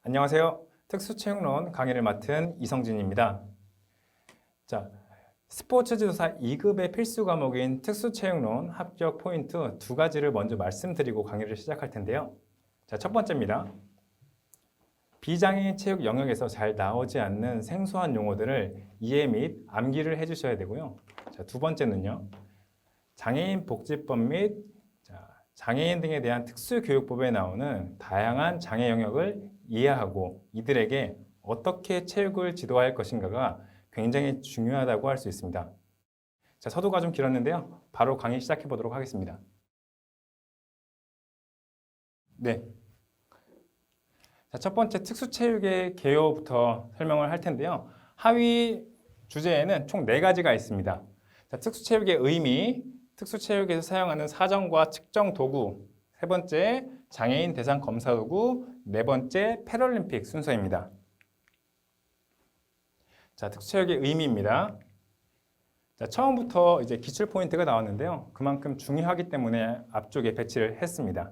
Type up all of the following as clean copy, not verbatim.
안녕하세요. 특수체육론 강의를 맡은 이성진입니다. 자, 스포츠 지도사 2급의 필수 과목인 특수체육론 합격 포인트 두 가지를 먼저 말씀드리고 강의를 시작할 텐데요. 자, 첫 번째입니다. 비장애인 체육 영역에서 잘 나오지 않는 생소한 용어들을 이해 및 암기를 해주셔야 되고요. 자, 두 번째는요. 장애인 복지법 및 장애인 등에 대한 특수교육법에 나오는 다양한 장애 영역을 이해하고 이들에게 어떻게 체육을 지도할 것인가가 굉장히 중요하다고 할 수 있습니다. 자, 서두가 좀 길었는데요. 바로 강의 시작해 보도록 하겠습니다. 네. 자, 첫 번째 특수체육의 개요부터 설명을 할 텐데요. 하위 주제에는 총 4가지가 있습니다. 자, 특수체육의 의미, 특수체육에서 사용하는 사정과 측정 도구, 세 번째 장애인 대상 검사 도구, 네 번째 패럴림픽 순서입니다. 자, 특수체육의 의미입니다. 자, 처음부터 이제 기출 포인트가 나왔는데요. 그만큼 중요하기 때문에 앞쪽에 배치를 했습니다.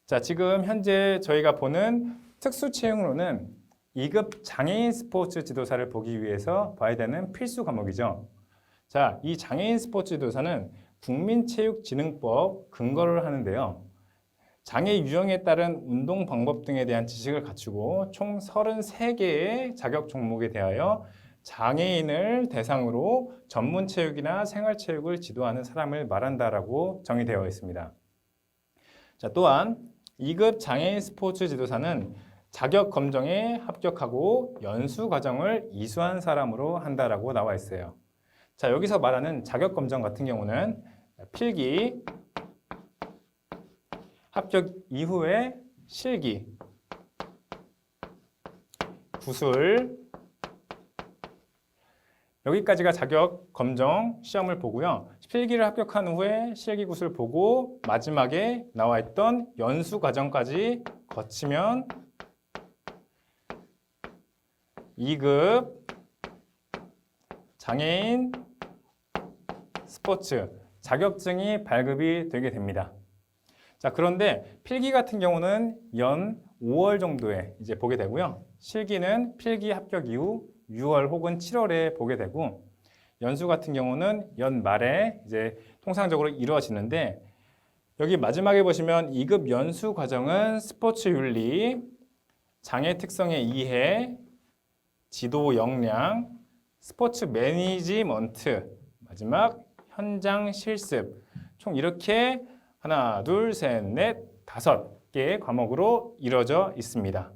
자, 지금 현재 저희가 보는 특수체육론은 2급 장애인 스포츠 지도사를 보기 위해서 봐야 되는 필수 과목이죠. 자, 이 장애인 스포츠 지도사는 국민체육진흥법 근거를 하는데요. 장애 유형에 따른 운동 방법 등에 대한 지식을 갖추고 총 33개의 자격 종목에 대하여 장애인을 대상으로 전문 체육이나 생활 체육을 지도하는 사람을 말한다라고 정의되어 있습니다. 자, 또한 2급 장애인 스포츠 지도사는 자격 검정에 합격하고 연수 과정을 이수한 사람으로 한다라고 나와 있어요. 자, 여기서 말하는 자격 검정 같은 경우는 필기, 합격 이후에 실기, 구술, 여기까지가 자격 검정 시험을 보고요. 필기를 합격한 후에 실기 구술 보고 마지막에 나와 있던 연수 과정까지 거치면 2급 장애인 스포츠 자격증이 발급이 되게 됩니다. 자, 그런데 필기 같은 경우는 연 5월 정도에 이제 보게 되고요. 실기는 필기 합격 이후 6월 혹은 7월에 보게 되고, 연수 같은 경우는 연 말에 이제 통상적으로 이루어지는데, 여기 마지막에 보시면 2급 연수 과정은 스포츠 윤리, 장애 특성의 이해, 지도 역량, 스포츠 매니지먼트, 마지막 현장 실습, 총 이렇게 하나, 둘, 셋, 넷, 5개의 과목으로 이루어져 있습니다.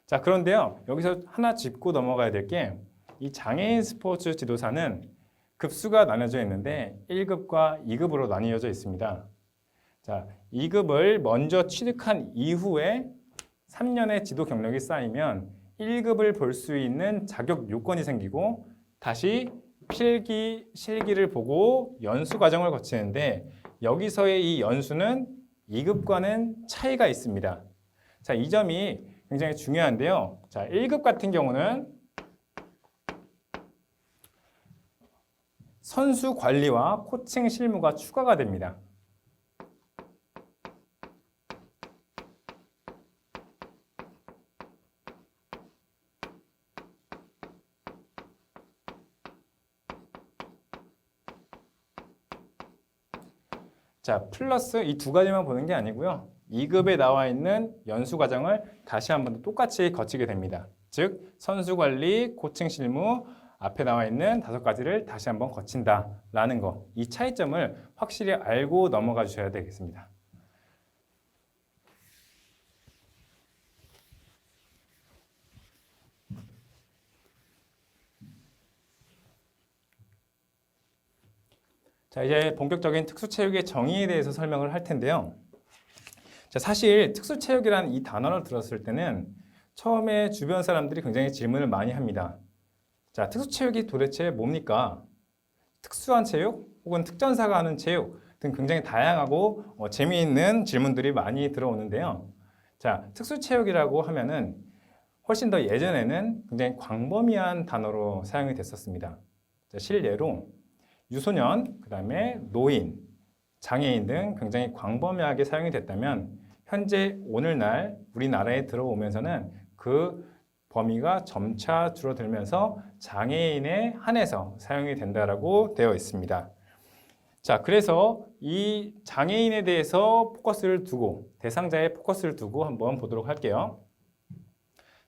자, 그런데요, 여기서 하나 짚고 넘어가야 될 게, 이 장애인 스포츠 지도사는 급수가 나눠져 있는데 1급과 2급으로 나뉘어져 있습니다. 자, 2급을 먼저 취득한 이후에 3년의 지도 경력이 쌓이면 1급을 볼 수 있는 자격 요건이 생기고 다시 필기, 실기를 보고 연수 과정을 거치는데, 여기서의 이 연수는 2급과는 차이가 있습니다. 자, 이 점이 굉장히 중요한데요. 자, 1급 같은 경우는 선수 관리와 코칭 실무가 추가가 됩니다. 자, 플러스 이 두 가지만 보는 게 아니고요. 2급에 나와 있는 연수 과정을 다시 한 번 더 똑같이 거치게 됩니다. 즉, 선수 관리, 코칭 실무, 앞에 나와 있는 5가지를 다시 한번 거친다라는 거. 이 차이점을 확실히 알고 넘어가 주셔야 되겠습니다. 자, 이제 본격적인 특수체육의 정의에 대해서 설명을 할 텐데요. 자, 사실 특수체육이라는 이 단어를 들었을 때는 처음에 주변 사람들이 굉장히 질문을 많이 합니다. 자, 특수체육이 도대체 뭡니까? 특수한 체육 혹은 특전사가 하는 체육 등 굉장히 다양하고 재미있는 질문들이 많이 들어오는데요. 자, 특수체육이라고 하면은 훨씬 더 예전에는 굉장히 광범위한 단어로 사용이 됐었습니다. 자, 실례로 유소년, 그 다음에 노인, 장애인 등 굉장히 광범위하게 사용이 됐다면, 현재 오늘날 우리나라에 들어오면서는 그 범위가 점차 줄어들면서 장애인에 한해서 사용이 된다라고 되어 있습니다. 자, 그래서 이 장애인에 대해서 포커스를 두고 대상자의 포커스를 두고 한번 보도록 할게요.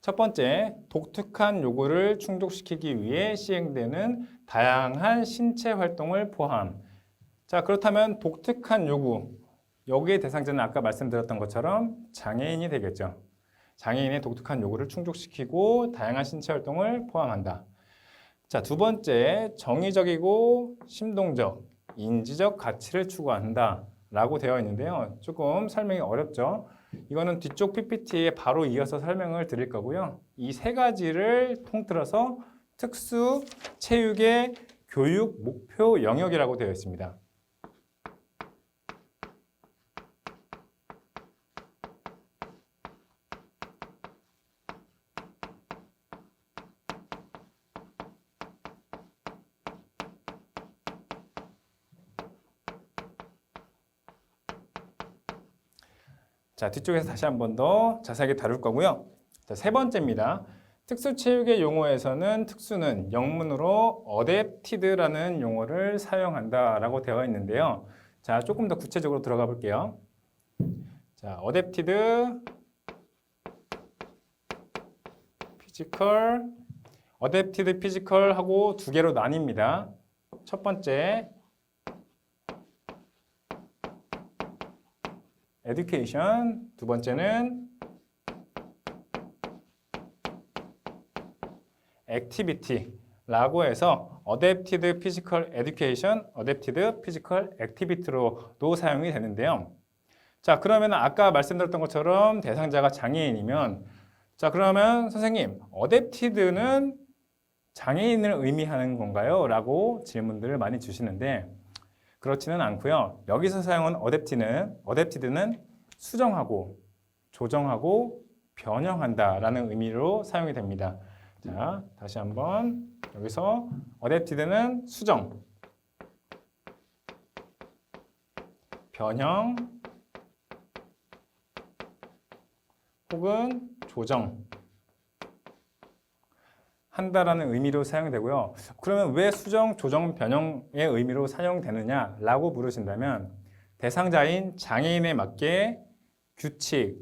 첫 번째, 독특한 요구를 충족시키기 위해 시행되는 다양한 신체 활동을 포함. 자, 그렇다면 독특한 요구, 여기에 대상자는 아까 말씀드렸던 것처럼 장애인이 되겠죠. 장애인의 독특한 요구를 충족시키고 다양한 신체 활동을 포함한다. 자, 두 번째, 정의적이고 심동적, 인지적 가치를 추구한다 라고 되어 있는데요. 조금 설명이 어렵죠. 이거는 뒤쪽 PPT에 바로 이어서 설명을 드릴 거고요. 이 세 가지를 통틀어서 특수 체육의 교육 목표 영역이라고 되어 있습니다. 자, 뒤쪽에서 다시 한 번 더 자세하게 다룰 거고요. 자, 세 번째입니다. 특수체육의 용어에서는 특수는 영문으로 어댑티드라는 용어를 사용한다라고 되어 있는데요. 자, 조금 더 구체적으로 들어가 볼게요. 자, 어댑티드, 피지컬, 어댑티드 피지컬하고 두 개로 나뉩니다. 첫 번째, 에듀케이션, 두 번째는 액티비티라고 해서 어댑티드 피지컬 에듀케이션, 어댑티드 피지컬 액티비티로도 사용이 되는데요. 자, 그러면 아까 말씀드렸던 것처럼 대상자가 장애인이면 자, 그러면 선생님, 어댑티드는 장애인을 의미하는 건가요? 라고 질문들을 많이 주시는데 그렇지는 않고요. 여기서 사용한 어댑티드는 수정하고 조정하고 변형한다라는 의미로 사용이 됩니다. 자, 다시 한번 여기서 어댑티드는 수정, 변형 혹은 조정 한다라는 의미로 사용되고요. 그러면 왜 수정, 조정, 변형의 의미로 사용되느냐라고 물으신다면 대상자인 장애인에 맞게 규칙,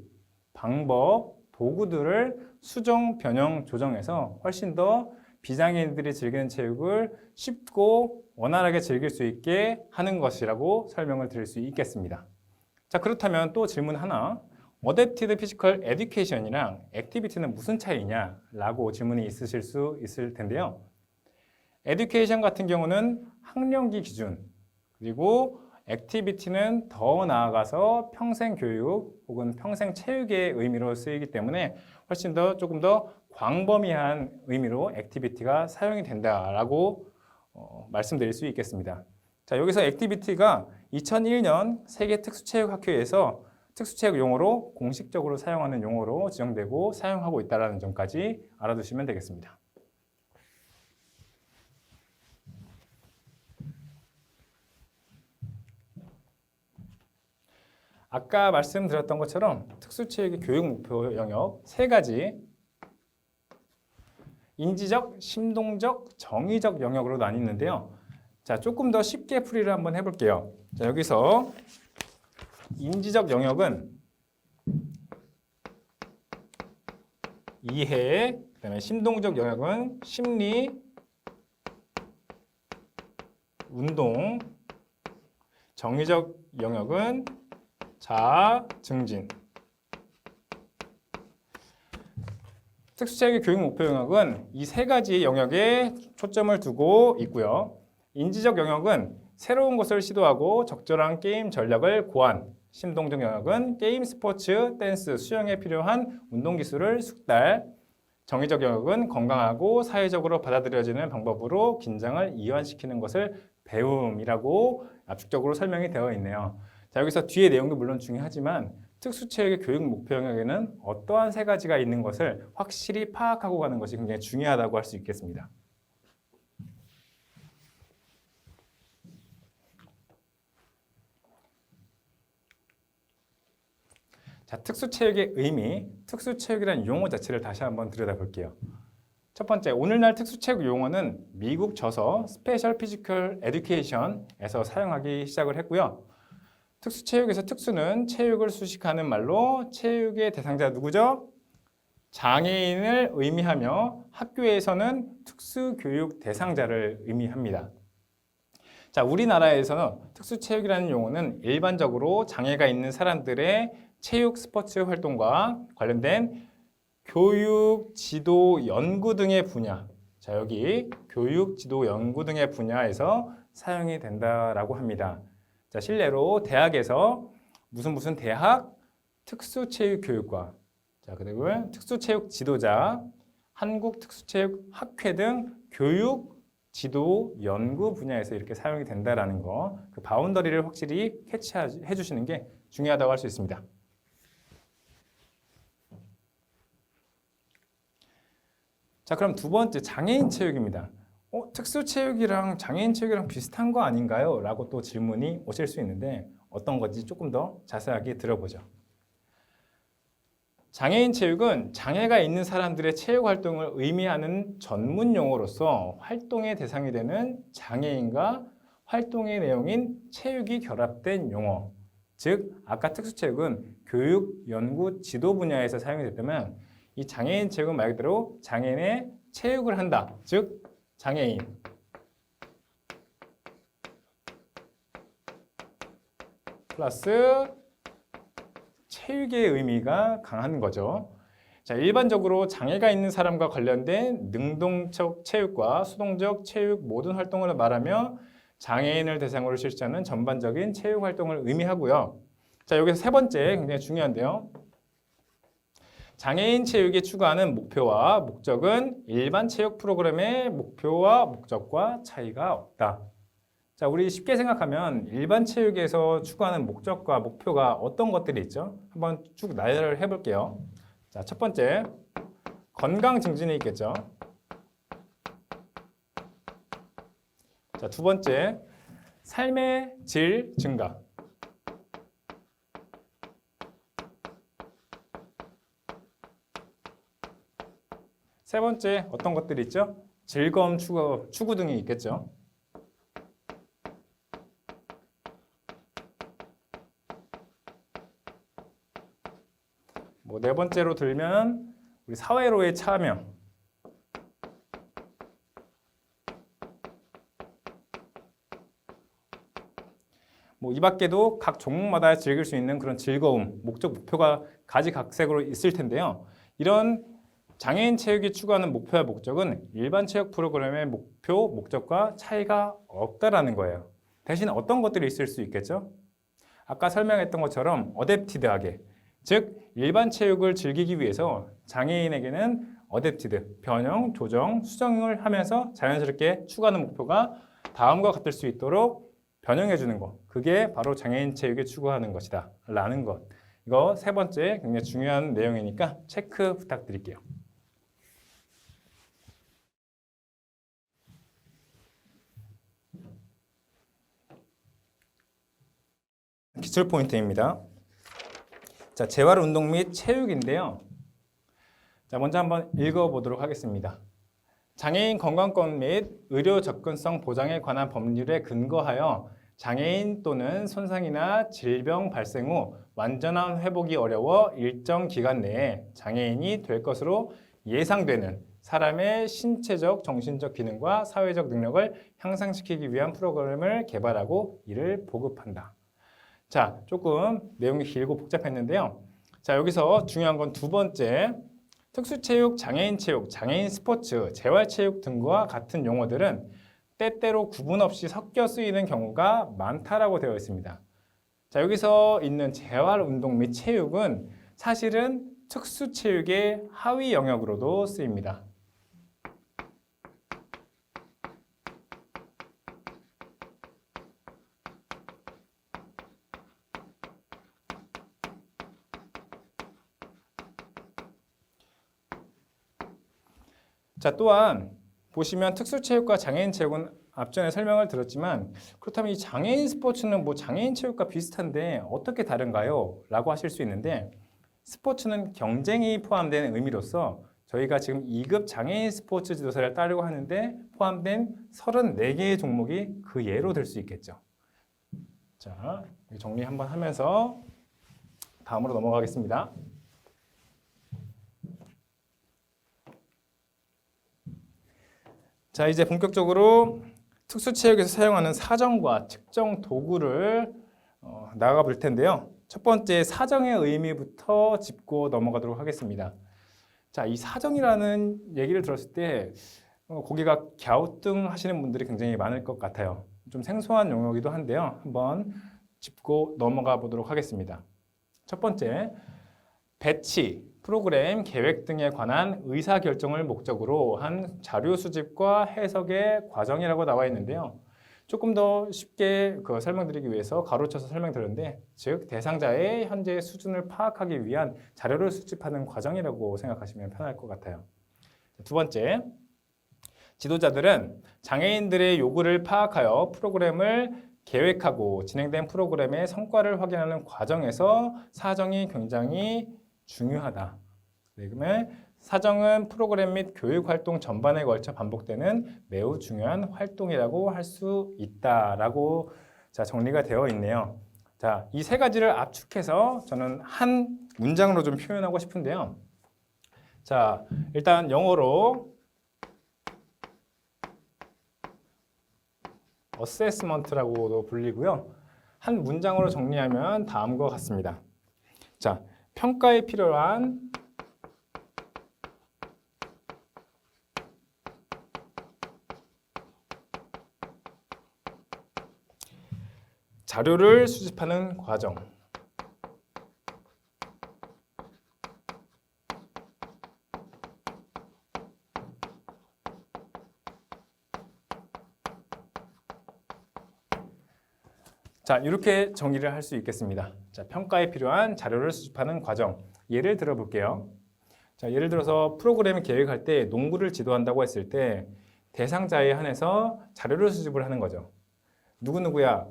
방법, 도구들을 수정, 변형, 조정해서 훨씬 더 비장애인들이 즐기는 체육을 쉽고 원활하게 즐길 수 있게 하는 것이라고 설명을 드릴 수 있겠습니다. 자, 그렇다면 또 질문 하나. 어댑티드 피지컬 에듀케이션이랑 액티비티는 무슨 차이냐라고 질문이 있으실 수 있을 텐데요. 에듀케이션 같은 경우는 학령기 기준, 그리고 액티비티는 더 나아가서 평생 교육 혹은 평생 체육의 의미로 쓰이기 때문에 훨씬 더 조금 더 광범위한 의미로 액티비티가 사용이 된다라고 말씀드릴 수 있겠습니다. 자, 여기서 액티비티가 2001년 세계 특수체육학회에서 특수체육 용어로 공식적으로 사용하는 용어로 지정되고 사용하고 있다는 점까지 알아두시면 되겠습니다. 아까 말씀드렸던 것처럼 특수체육의 교육 목표 영역 세 가지 인지적, 심동적, 정의적 영역으로 나뉘는데요. 자, 조금 더 쉽게 풀이를 한번 해볼게요. 자, 여기서 인지적 영역은 이해, 그다음에 심동적 영역은 심리, 운동, 정의적 영역은 자아, 증진. 특수체육의 교육 목표 영역은 이 세 가지 영역에 초점을 두고 있고요. 인지적 영역은 새로운 것을 시도하고 적절한 게임 전략을 고안, 심동적 영역은 게임, 스포츠, 댄스, 수영에 필요한 운동 기술을 숙달, 정의적 영역은 건강하고 사회적으로 받아들여지는 방법으로 긴장을 이완시키는 것을 배움이라고 압축적으로 설명이 되어 있네요. 자, 여기서 뒤에 내용도 물론 중요하지만 특수체육의 교육 목표 영역에는 어떠한 세 가지가 있는 것을 확실히 파악하고 가는 것이 굉장히 중요하다고 할 수 있겠습니다. 자, 특수체육의 의미, 특수체육이라는 용어 자체를 다시 한번 들여다볼게요. 첫 번째, 오늘날 특수체육 용어는 미국 저서 스페셜 피지컬 에듀케이션에서 사용하기 시작을 했고요. 특수체육에서 특수는 체육을 수식하는 말로 체육의 대상자 누구죠? 장애인을 의미하며 학교에서는 특수교육 대상자를 의미합니다. 자, 우리나라에서는 특수체육이라는 용어는 일반적으로 장애가 있는 사람들의 체육 스포츠 활동과 관련된 교육, 지도, 연구 등의 분야. 자, 여기 교육, 지도, 연구 등의 분야에서 사용이 된다라고 합니다. 자, 실례로 대학에서 무슨 대학 특수체육교육과, 자, 그리고 특수체육 지도자, 한국특수체육학회 등 교육, 지도, 연구 분야에서 이렇게 사용이 된다라는 거, 그 바운더리를 확실히 캐치해 주시는 게 중요하다고 할 수 있습니다. 자, 그럼 두 번째 장애인 체육입니다. 특수체육이랑 장애인 체육이랑 비슷한 거 아닌가요? 라고 또 질문이 오실 수 있는데 어떤 건지 조금 더 자세하게 들어보죠. 장애인 체육은 장애가 있는 사람들의 체육 활동을 의미하는 전문 용어로서 활동의 대상이 되는 장애인과 활동의 내용인 체육이 결합된 용어. 즉, 아까 특수체육은 교육, 연구, 지도 분야에서 사용이 됐다면 이 장애인 체육은 말 그대로 장애인의 체육을 한다. 즉, 장애인. 플러스 체육의 의미가 강한 거죠. 자, 일반적으로 장애가 있는 사람과 관련된 능동적 체육과 수동적 체육 모든 활동을 말하며 장애인을 대상으로 실시하는 전반적인 체육 활동을 의미하고요. 자, 여기서 세 번째 굉장히 중요한데요. 장애인 체육이 추구하는 목표와 목적은 일반 체육 프로그램의 목표와 목적과 차이가 없다. 자, 우리 쉽게 생각하면 일반 체육에서 추구하는 목적과 목표가 어떤 것들이 있죠? 한번 쭉 나열을 해볼게요. 자, 첫 번째, 건강 증진이 있겠죠. 자, 두 번째, 삶의 질 증가. 세 번째, 어떤 것들이 있죠? 즐거움 추구 등이 있겠죠. 네 번째로 들면 우리 사회로의 참여. 이 밖에도 각 종목마다 즐길 수 있는 그런 즐거움, 목적, 목표가 가지각색으로 있을 텐데요. 이런 장애인 체육이 추구하는 목표와 목적은 일반 체육 프로그램의 목표, 목적과 차이가 없다라는 거예요. 대신 어떤 것들이 있을 수 있겠죠? 아까 설명했던 것처럼 어댑티드하게, 즉 일반 체육을 즐기기 위해서 장애인에게는 어댑티드, 변형, 조정, 수정을 하면서 자연스럽게 추구하는 목표가 다음과 같을 수 있도록 변형해 주는 것, 그게 바로 장애인 체육이 추구하는 것이다 라는 것. 이거 세 번째 굉장히 중요한 내용이니까 체크 부탁드릴게요. 기출 포인트입니다. 자, 재활운동 및 체육인데요. 자, 먼저 한번 읽어보도록 하겠습니다. 장애인 건강권 및 의료 접근성 보장에 관한 법률에 근거하여 장애인 또는 손상이나 질병 발생 후 완전한 회복이 어려워 일정 기간 내에 장애인이 될 것으로 예상되는 사람의 신체적, 정신적 기능과 사회적 능력을 향상시키기 위한 프로그램을 개발하고 이를 보급한다. 자, 조금 내용이 길고 복잡했는데요. 자, 여기서 중요한 건 두 번째, 특수체육, 장애인 체육, 장애인 스포츠, 재활체육 등과 같은 용어들은 때때로 구분 없이 섞여 쓰이는 경우가 많다라고 되어 있습니다. 자, 여기서 있는 재활운동 및 체육은 사실은 특수체육의 하위 영역으로도 쓰입니다. 자, 또한 보시면 특수체육과 장애인 체육은 앞전에 설명을 들었지만 그렇다면 이 장애인 스포츠는 장애인 체육과 비슷한데 어떻게 다른가요? 라고 하실 수 있는데 스포츠는 경쟁이 포함되는 의미로서 저희가 지금 2급 장애인 스포츠 지도사를 따려고 하는데 포함된 34개의 종목이 그 예로 들 수 있겠죠. 자, 정리 한번 하면서 다음으로 넘어가겠습니다. 자, 이제 본격적으로 특수체육에서 사용하는 사정과 측정 도구를 나가 볼 텐데요. 첫 번째 사정의 의미부터 짚고 넘어가도록 하겠습니다. 자, 이 사정이라는 얘기를 들었을 때 고개가 갸우뚱하시는 분들이 굉장히 많을 것 같아요. 좀 생소한 용어이기도 한데요. 한번 짚고 넘어가 보도록 하겠습니다. 첫 번째, 배치, 프로그램, 계획 등에 관한 의사결정을 목적으로 한 자료 수집과 해석의 과정이라고 나와 있는데요. 조금 더 쉽게 설명드리기 위해서 가로쳐서 설명드렸는데, 즉 대상자의 현재 수준을 파악하기 위한 자료를 수집하는 과정이라고 생각하시면 편할 것 같아요. 두 번째, 지도자들은 장애인들의 요구를 파악하여 프로그램을 계획하고 진행된 프로그램의 성과를 확인하는 과정에서 사정이 굉장히 중요하다. 그러면 사정은 프로그램 및 교육 활동 전반에 걸쳐 반복되는 매우 중요한 활동이라고 할 수 있다라고 정리가 되어 있네요. 자, 이 세 가지를 압축해서 저는 한 문장으로 좀 표현하고 싶은데요. 자, 일단 영어로 어세스먼트라고도 불리고요. 한 문장으로 정리하면 다음과 같습니다. 자, 평가에 필요한 자료를 수집하는 과정. 자, 이렇게 정의를 할 수 있겠습니다. 자, 평가에 필요한 자료를 수집하는 과정. 예를 들어 볼게요. 자, 예를 들어서 프로그램 계획할 때 농구를 지도한다고 했을 때 대상자에 한해서 자료를 수집을 하는 거죠. 누구누구야,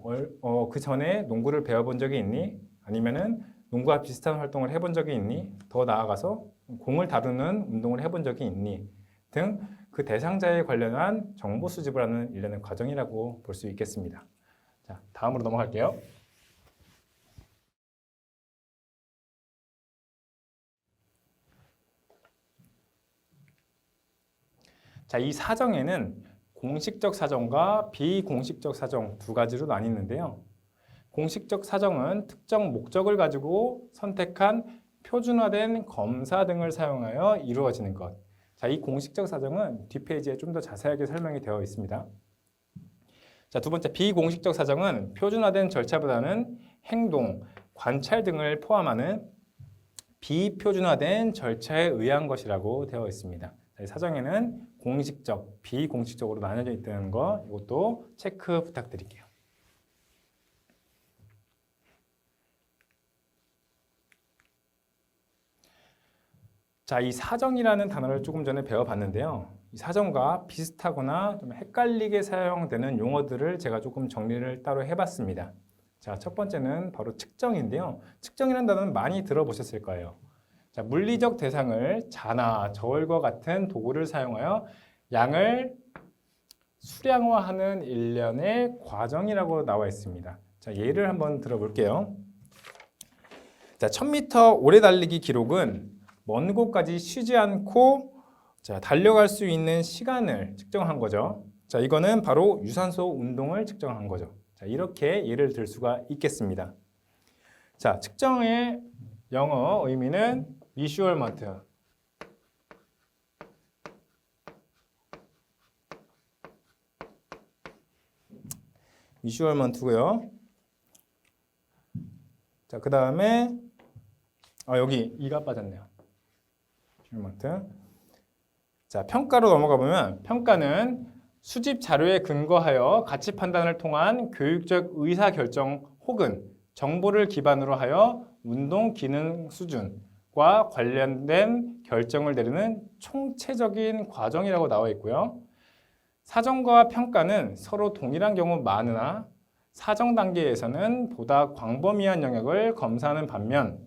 그 전에 농구를 배워본 적이 있니? 아니면은 농구와 비슷한 활동을 해본 적이 있니? 더 나아가서 공을 다루는 운동을 해본 적이 있니? 등 그 대상자에 관련한 정보 수집을 하는 일련의 과정이라고 볼 수 있겠습니다. 자, 다음으로 넘어갈게요. 자, 이 사정에는 공식적 사정과 비공식적 사정 두 가지로 나뉘는데요. 공식적 사정은 특정 목적을 가지고 선택한 표준화된 검사 등을 사용하여 이루어지는 것. 자, 이 공식적 사정은 뒷페이지에 좀 더 자세하게 설명이 되어 있습니다. 자, 두 번째 비공식적 사정은 표준화된 절차보다는 행동, 관찰 등을 포함하는 비표준화된 절차에 의한 것이라고 되어 있습니다. 자, 이 사정에는 공식적, 비공식적으로 나뉘어져 있다는 거 이것도 체크 부탁드릴게요. 자, 이 사정이라는 단어를 조금 전에 배워봤는데요. 이 사정과 비슷하거나 좀 헷갈리게 사용되는 용어들을 제가 조금 정리를 따로 해봤습니다. 자, 첫 번째는 바로 측정인데요. 측정이라는 단어는 많이 들어보셨을 거예요. 자, 물리적 대상을 자나 저울과 같은 도구를 사용하여 양을 수량화하는 일련의 과정이라고 나와 있습니다. 자, 예를 한번 들어볼게요. 자, 1000m 오래 달리기 기록은 먼 곳까지 쉬지 않고 달려갈 수 있는 시간을 측정한 거죠. 자, 이거는 바로 유산소 운동을 측정한 거죠. 자, 이렇게 예를 들 수가 있겠습니다. 자, 측정의 영어 의미는 measurement. measurement고요. 자, 그 다음에 여기 이가 빠졌네요. 자, 평가로 넘어가 보면 평가는 수집 자료에 근거하여 가치 판단을 통한 교육적 의사결정 혹은 정보를 기반으로 하여 운동 기능 수준과 관련된 결정을 내리는 총체적인 과정이라고 나와 있고요. 사정과 평가는 서로 동일한 경우 많으나 사정 단계에서는 보다 광범위한 영역을 검사하는 반면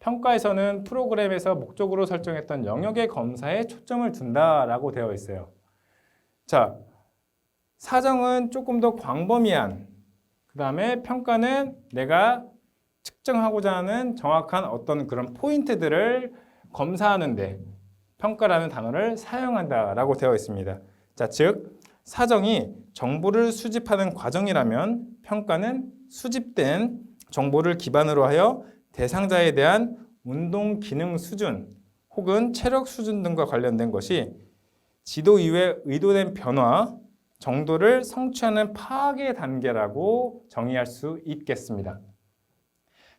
평가에서는 프로그램에서 목적으로 설정했던 영역의 검사에 초점을 둔다라고 되어 있어요. 자, 사정은 조금 더 광범위한, 그 다음에 평가는 내가 측정하고자 하는 정확한 어떤 그런 포인트들을 검사하는데 평가라는 단어를 사용한다라고 되어 있습니다. 자, 즉 사정이 정보를 수집하는 과정이라면 평가는 수집된 정보를 기반으로 하여 대상자에 대한 운동 기능 수준 혹은 체력 수준 등과 관련된 것이 지도 이외 의도된 변화 정도를 성취하는 파악의 단계라고 정의할 수 있겠습니다.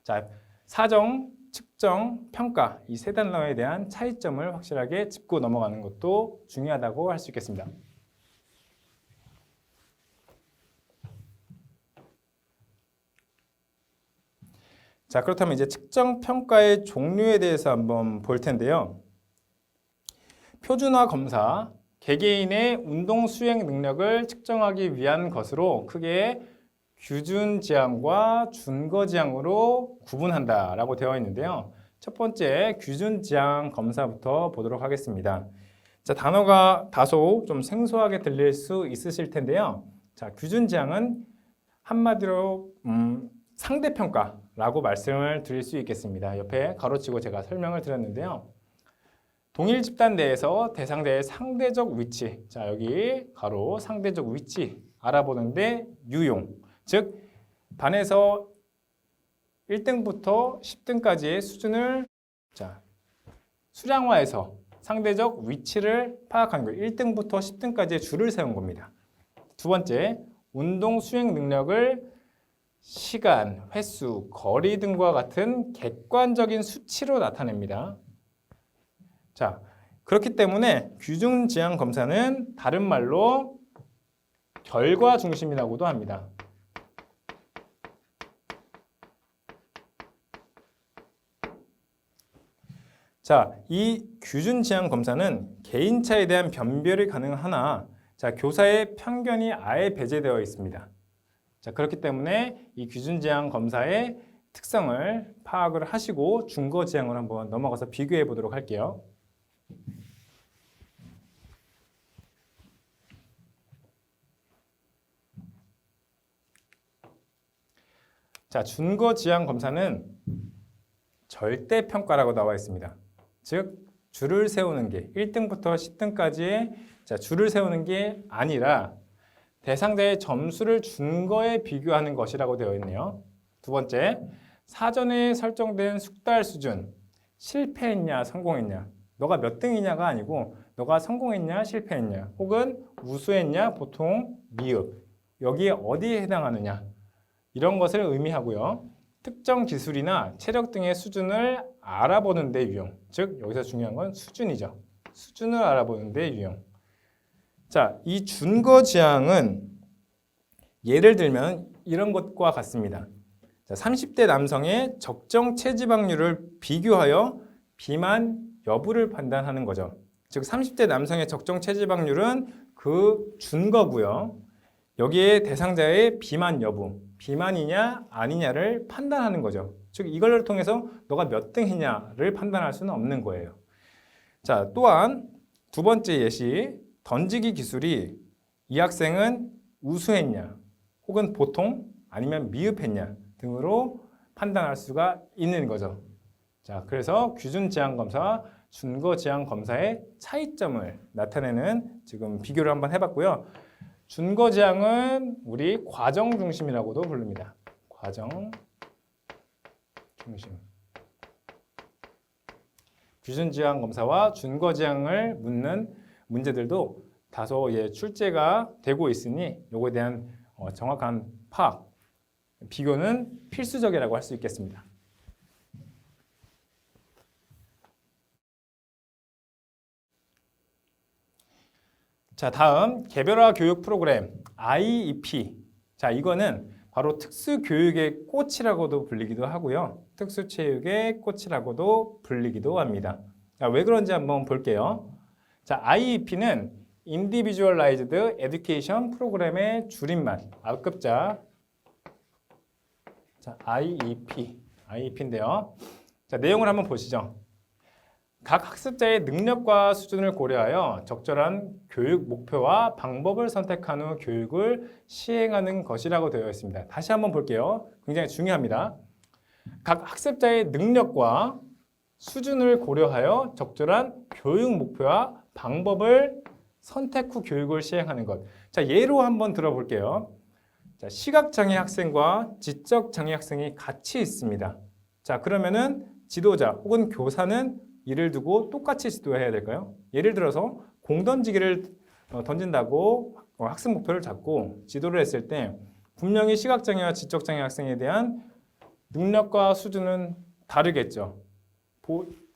자, 사정, 측정, 평가 이 세 단어에 대한 차이점을 확실하게 짚고 넘어가는 것도 중요하다고 할 수 있겠습니다. 자, 그렇다면 이제 측정 평가의 종류에 대해서 한번 볼 텐데요. 표준화 검사, 개개인의 운동 수행 능력을 측정하기 위한 것으로 크게 규준 지향과 준거 지향으로 구분한다라고 되어 있는데요. 첫 번째 규준 지향 검사부터 보도록 하겠습니다. 자, 단어가 다소 좀 생소하게 들릴 수 있으실 텐데요. 자, 규준 지향은 한마디로 상대평가라고 말씀을 드릴 수 있겠습니다. 옆에 가로치고 제가 설명을 드렸는데요. 동일 집단 내에서 대상자의 상대적 위치, 자 여기 가로 상대적 위치 알아보는데 유용, 즉 반에서 1등부터 10등까지의 수준을 자 수량화해서 상대적 위치를 파악한 거예요. 1등부터 10등까지의 줄을 세운 겁니다. 두 번째, 운동 수행 능력을 시간, 횟수, 거리 등과 같은 객관적인 수치로 나타냅니다. 자, 그렇기 때문에 규준 지향 검사는 다른 말로 결과 중심이라고도 합니다. 자, 이 규준 지향 검사는 개인차에 대한 변별이 가능하나 자, 교사의 편견이 아예 배제되어 있습니다. 자, 그렇기 때문에 이 규준 지향 검사의 특성을 파악을 하시고 준거 지향으로 한번 넘어가서 비교해 보도록 할게요. 자, 준거 지향 검사는 절대 평가라고 나와 있습니다. 즉 줄을 세우는 게 1등부터 10등까지의 자, 줄을 세우는 게 아니라 대상자의 점수를 준거에 비교하는 것이라고 되어 있네요. 두 번째, 사전에 설정된 숙달 수준, 실패했냐 성공했냐, 너가 몇 등이냐가 아니고 너가 성공했냐 실패했냐 혹은 우수했냐 보통 미흡, 여기에 어디에 해당하느냐 이런 것을 의미하고요. 특정 기술이나 체력 등의 수준을 알아보는 데 유용, 즉 여기서 중요한 건 수준이죠. 수준을 알아보는 데 유용. 자, 이 준거 지향은 예를 들면 이런 것과 같습니다. 자, 30대 남성의 적정 체지방률을 비교하여 비만 여부를 판단하는 거죠. 즉 30대 남성의 적정 체지방률은 그 준거고요. 여기에 대상자의 비만 여부, 비만이냐 아니냐를 판단하는 거죠. 즉 이걸 통해서 너가 몇 등이냐를 판단할 수는 없는 거예요. 자, 또한 두 번째 예시, 던지기 기술이 이 학생은 우수했냐 혹은 보통 아니면 미흡했냐 등으로 판단할 수가 있는 거죠. 자, 그래서 규준 지향 검사와 준거 지향 검사의 차이점을 나타내는 지금 비교를 한번 해봤고요. 준거 지향은 우리 과정 중심이라고도 부릅니다. 과정 중심. 규준 지향 검사와 준거 지향을 묻는 문제들도 다소 출제가 되고 있으니 요거에 대한 정확한 파악, 비교는 필수적이라고 할 수 있겠습니다. 자, 다음 개별화 교육 프로그램 IEP. 자, 이거는 바로 특수교육의 꽃이라고도 불리기도 하고요. 특수체육의 꽃이라고도 불리기도 합니다. 자, 왜 그런지 한번 볼게요. 자, IEP는 Individualized Education 프로그램의 줄임말, 앞글자. 자, IEP인데요. 자, 내용을 한번 보시죠. 각 학습자의 능력과 수준을 고려하여 적절한 교육 목표와 방법을 선택한 후 교육을 시행하는 것이라고 되어 있습니다. 다시 한번 볼게요. 굉장히 중요합니다. 각 학습자의 능력과 수준을 고려하여 적절한 교육 목표와 방법을 선택 후 교육을 시행하는 것. 자, 예로 한번 들어볼게요. 자, 시각장애 학생과 지적장애 학생이 같이 있습니다. 자, 그러면은 지도자 혹은 교사는 이를 두고 똑같이 지도해야 될까요? 예를 들어서 공 던지기를 던진다고 학습 목표를 잡고 지도를 했을 때 분명히 시각장애와 지적장애 학생에 대한 능력과 수준은 다르겠죠.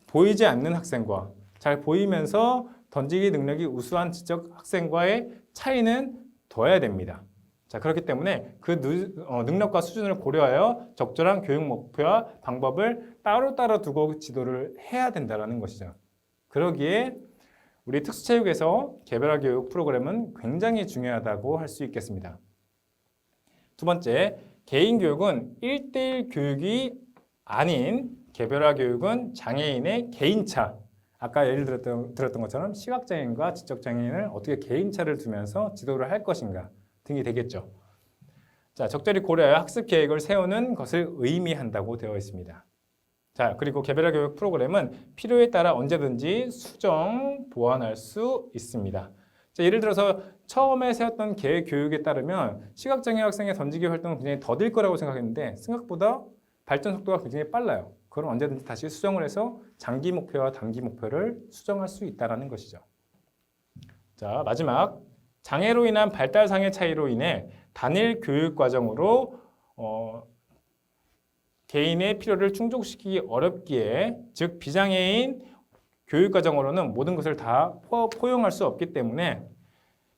보이지 않는 학생과 잘 보이면서 던지기 능력이 우수한 지적 학생과의 차이는 둬야 됩니다. 자, 그렇기 때문에 그 능력과 수준을 고려하여 적절한 교육 목표와 방법을 따로따로 두고 지도를 해야 된다는 것이죠. 그러기에 우리 특수체육에서 개별화 교육 프로그램은 굉장히 중요하다고 할 수 있겠습니다. 두 번째, 개인 교육은 1:1 교육이 아닌 개별화 교육은 장애인의 개인차. 아까 예를 들었던 것처럼 시각장애인과 지적장애인을 어떻게 개인차를 두면서 지도를 할 것인가 등이 되겠죠. 자, 적절히 고려하여 학습 계획을 세우는 것을 의미한다고 되어 있습니다. 자, 그리고 개별화 교육 프로그램은 필요에 따라 언제든지 수정, 보완할 수 있습니다. 자, 예를 들어서 처음에 세웠던 계획 교육에 따르면 시각장애 학생의 던지기 활동은 굉장히 더딜 거라고 생각했는데 생각보다 발전 속도가 굉장히 빨라요. 그럼 언제든지 다시 수정을 해서 장기 목표와 단기 목표를 수정할 수 있다는 것이죠. 자, 마지막. 장애로 인한 발달상의 차이로 인해 단일 교육 과정으로 개인의 필요를 충족시키기 어렵기에, 즉 비장애인 교육 과정으로는 모든 것을 다 포용할 수 없기 때문에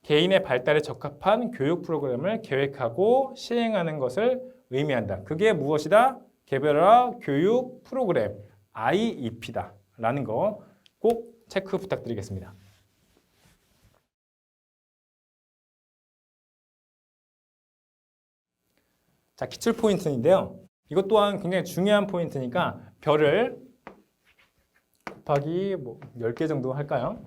개인의 발달에 적합한 교육 프로그램을 계획하고 시행하는 것을 의미한다. 그게 무엇이다? 개별화 교육 프로그램 IEP다 라는 거 꼭 체크 부탁드리겠습니다. 자, 기출 포인트인데요. 이것 또한 굉장히 중요한 포인트니까 별을 곱하기 10개 정도 할까요?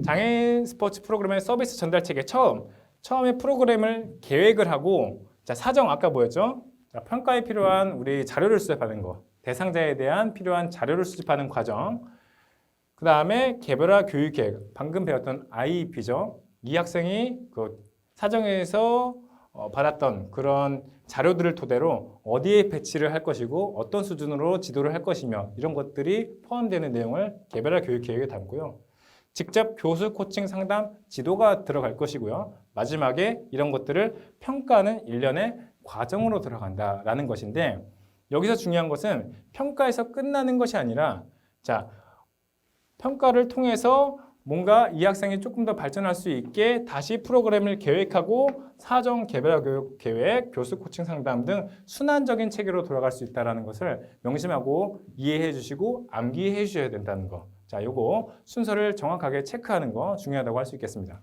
장애인 스포츠 프로그램의 서비스 전달 체계 처음에 프로그램을 계획을 하고, 자, 사정 아까 뭐였죠? 자, 평가에 필요한 우리 자료를 수집하는 거, 대상자에 대한 필요한 자료를 수집하는 과정, 그 다음에 개별화 교육 계획, 방금 배웠던 IEP죠. 이 학생이 그 사정에서 받았던 그런 자료들을 토대로 어디에 배치를 할 것이고 어떤 수준으로 지도를 할 것이며 이런 것들이 포함되는 내용을 개별화 교육 계획에 담고요. 직접 교수 코칭 상담 지도가 들어갈 것이고요. 마지막에 이런 것들을 평가하는 일련의 과정으로 들어간다라는 것인데, 여기서 중요한 것은 평가에서 끝나는 것이 아니라, 자, 평가를 통해서 뭔가 이 학생이 조금 더 발전할 수 있게 다시 프로그램을 계획하고 사정 개별화 교육 계획, 교수 코칭 상담 등 순환적인 체계로 돌아갈 수 있다는 것을 명심하고 이해해 주시고 암기해 주셔야 된다는 거. 자, 요거 순서를 정확하게 체크하는 거 중요하다고 할 수 있겠습니다.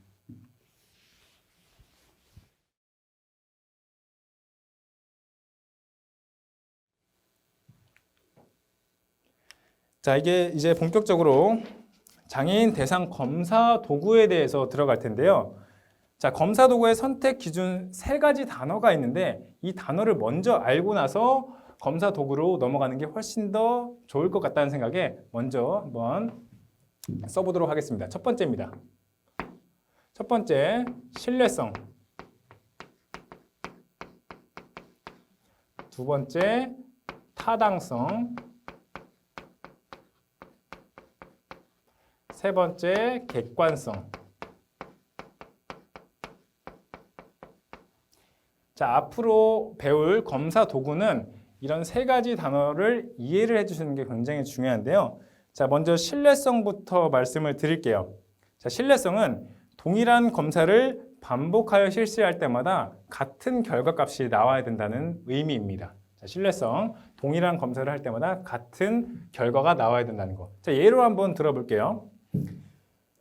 자, 이게 이제 본격적으로 장애인 대상 검사 도구에 대해서 들어갈 텐데요. 자, 검사 도구의 선택 기준 3가지 단어가 있는데 이 단어를 먼저 알고 나서 검사 도구로 넘어가는 게 훨씬 더 좋을 것 같다는 생각에 먼저 한번 써보도록 하겠습니다. 첫 번째입니다. 첫 번째, 신뢰성. 두 번째, 타당성. 세 번째, 객관성. 자, 앞으로 배울 검사 도구는 이런 3가지 단어를 이해를 해주시는 게 굉장히 중요한데요. 자, 먼저 신뢰성부터 말씀을 드릴게요. 자, 신뢰성은 동일한 검사를 반복하여 실시할 때마다 같은 결과값이 나와야 된다는 의미입니다. 자, 신뢰성, 동일한 검사를 할 때마다 같은 결과가 나와야 된다는 거. 자, 예로 한번 들어볼게요.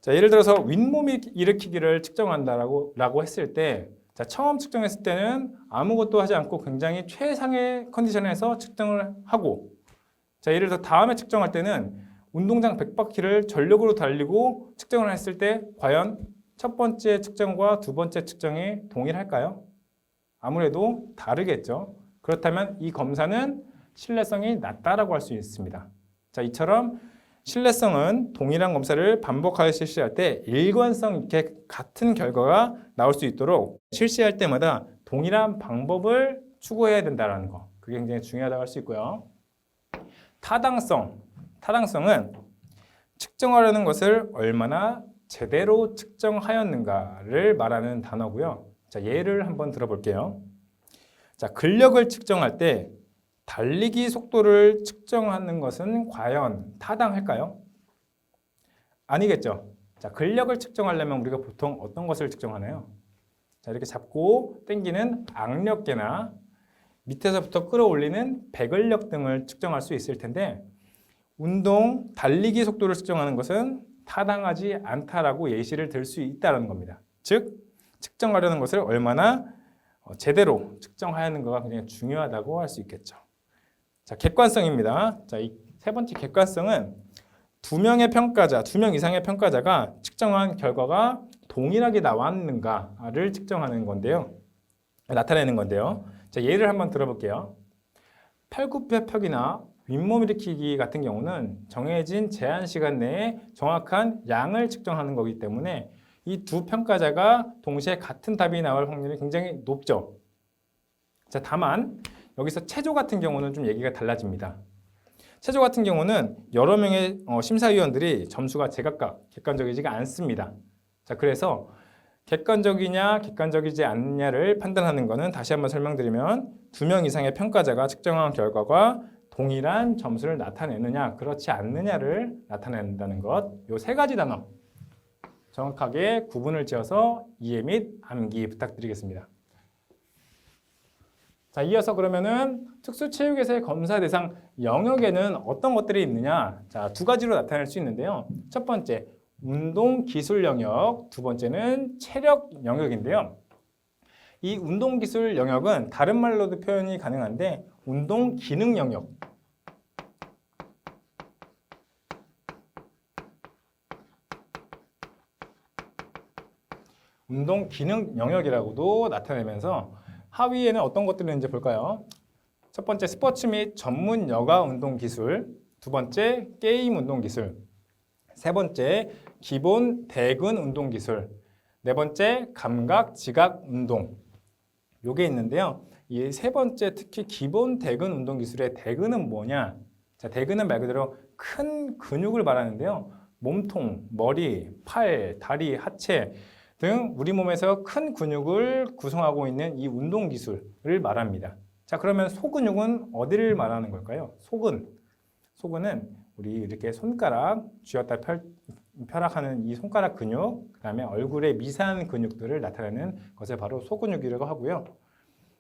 자, 예를 들어서 윗몸 일으키기를 측정한다라고 했을 때, 자, 처음 측정했을 때는 아무것도 하지 않고 굉장히 최상의 컨디션에서 측정을 하고, 자, 예를 들어 다음에 측정할 때는 운동장 100바퀴를 전력으로 달리고 측정을 했을 때 과연 첫 번째 측정과 두 번째 측정이 동일할까요? 아무래도 다르겠죠. 그렇다면 이 검사는 신뢰성이 낮다라고 할 수 있습니다. 자, 이처럼 신뢰성은 동일한 검사를 반복하여 실시할 때 일관성 있게 같은 결과가 나올 수 있도록 실시할 때마다 동일한 방법을 추구해야 된다는 거. 그게 굉장히 중요하다고 할 수 있고요. 타당성은 측정하려는 것을 얼마나 제대로 측정하였는가를 말하는 단어고요. 자, 예를 한번 들어볼게요. 자, 근력을 측정할 때 달리기 속도를 측정하는 것은 과연 타당할까요? 아니겠죠. 자, 근력을 측정하려면 우리가 보통 어떤 것을 측정하나요? 자, 이렇게 잡고 당기는 악력계나 밑에서부터 끌어올리는 배근력 등을 측정할 수 있을 텐데 달리기 속도를 측정하는 것은 타당하지 않다라고 예시를 들 수 있다는 겁니다. 즉, 측정하려는 것을 얼마나 제대로 측정하는가가 굉장히 중요하다고 할 수 있겠죠. 자, 객관성입니다. 자, 이 세 번째 객관성은 두 명 이상의 평가자가 측정한 결과가 동일하게 나왔는가를 나타내는 건데요. 자, 예를 한번 들어볼게요. 팔굽혀펴기나 윗몸 일으키기 같은 경우는 정해진 제한 시간 내에 정확한 양을 측정하는 거기 때문에 이 두 평가자가 동시에 같은 답이 나올 확률이 굉장히 높죠. 자, 다만 여기서 체조 같은 경우는 좀 얘기가 달라집니다. 체조 같은 경우는 여러 명의 심사위원들이 점수가 제각각 객관적이지가 않습니다. 자, 그래서 객관적이냐 객관적이지 않느냐를 판단하는 것은 다시 한번 설명드리면 두 명 이상의 평가자가 측정한 결과가 동일한 점수를 나타내느냐 그렇지 않느냐를 나타낸다는 것. 이 세 가지 단어 정확하게 구분을 지어서 이해 및 암기 부탁드리겠습니다. 자, 이어서 그러면은 특수체육에서의 검사 대상 영역에는 어떤 것들이 있느냐? 자, 두 가지로 나타낼 수 있는데요. 첫 번째, 운동 기술 영역, 두 번째는 체력 영역인데요. 이 운동 기술 영역은 다른 말로도 표현이 가능한데 운동 기능 영역. 운동 기능 영역이라고도 나타내면서 하위에는 어떤 것들이 있는지 볼까요? 첫 번째, 스포츠 및 전문 여가 운동 기술. 두 번째, 게임 운동 기술. 세 번째, 기본 대근 운동 기술. 네 번째, 감각 지각 운동. 요게 있는데요. 이 세 번째, 특히 기본 대근 운동 기술의 대근은 뭐냐? 자, 대근은 말 그대로 큰 근육을 말하는데요. 몸통, 머리, 팔, 다리, 하체 등 우리 몸에서 큰 근육을 구성하고 있는 이 운동 기술을 말합니다. 자, 그러면 소근육은 어디를 말하는 걸까요? 소근은 우리 이렇게 손가락 쥐었다 펴락하는 이 손가락 근육, 그다음에 얼굴의 미세한 근육들을 나타내는 것을 바로 소근육이라고 하고요.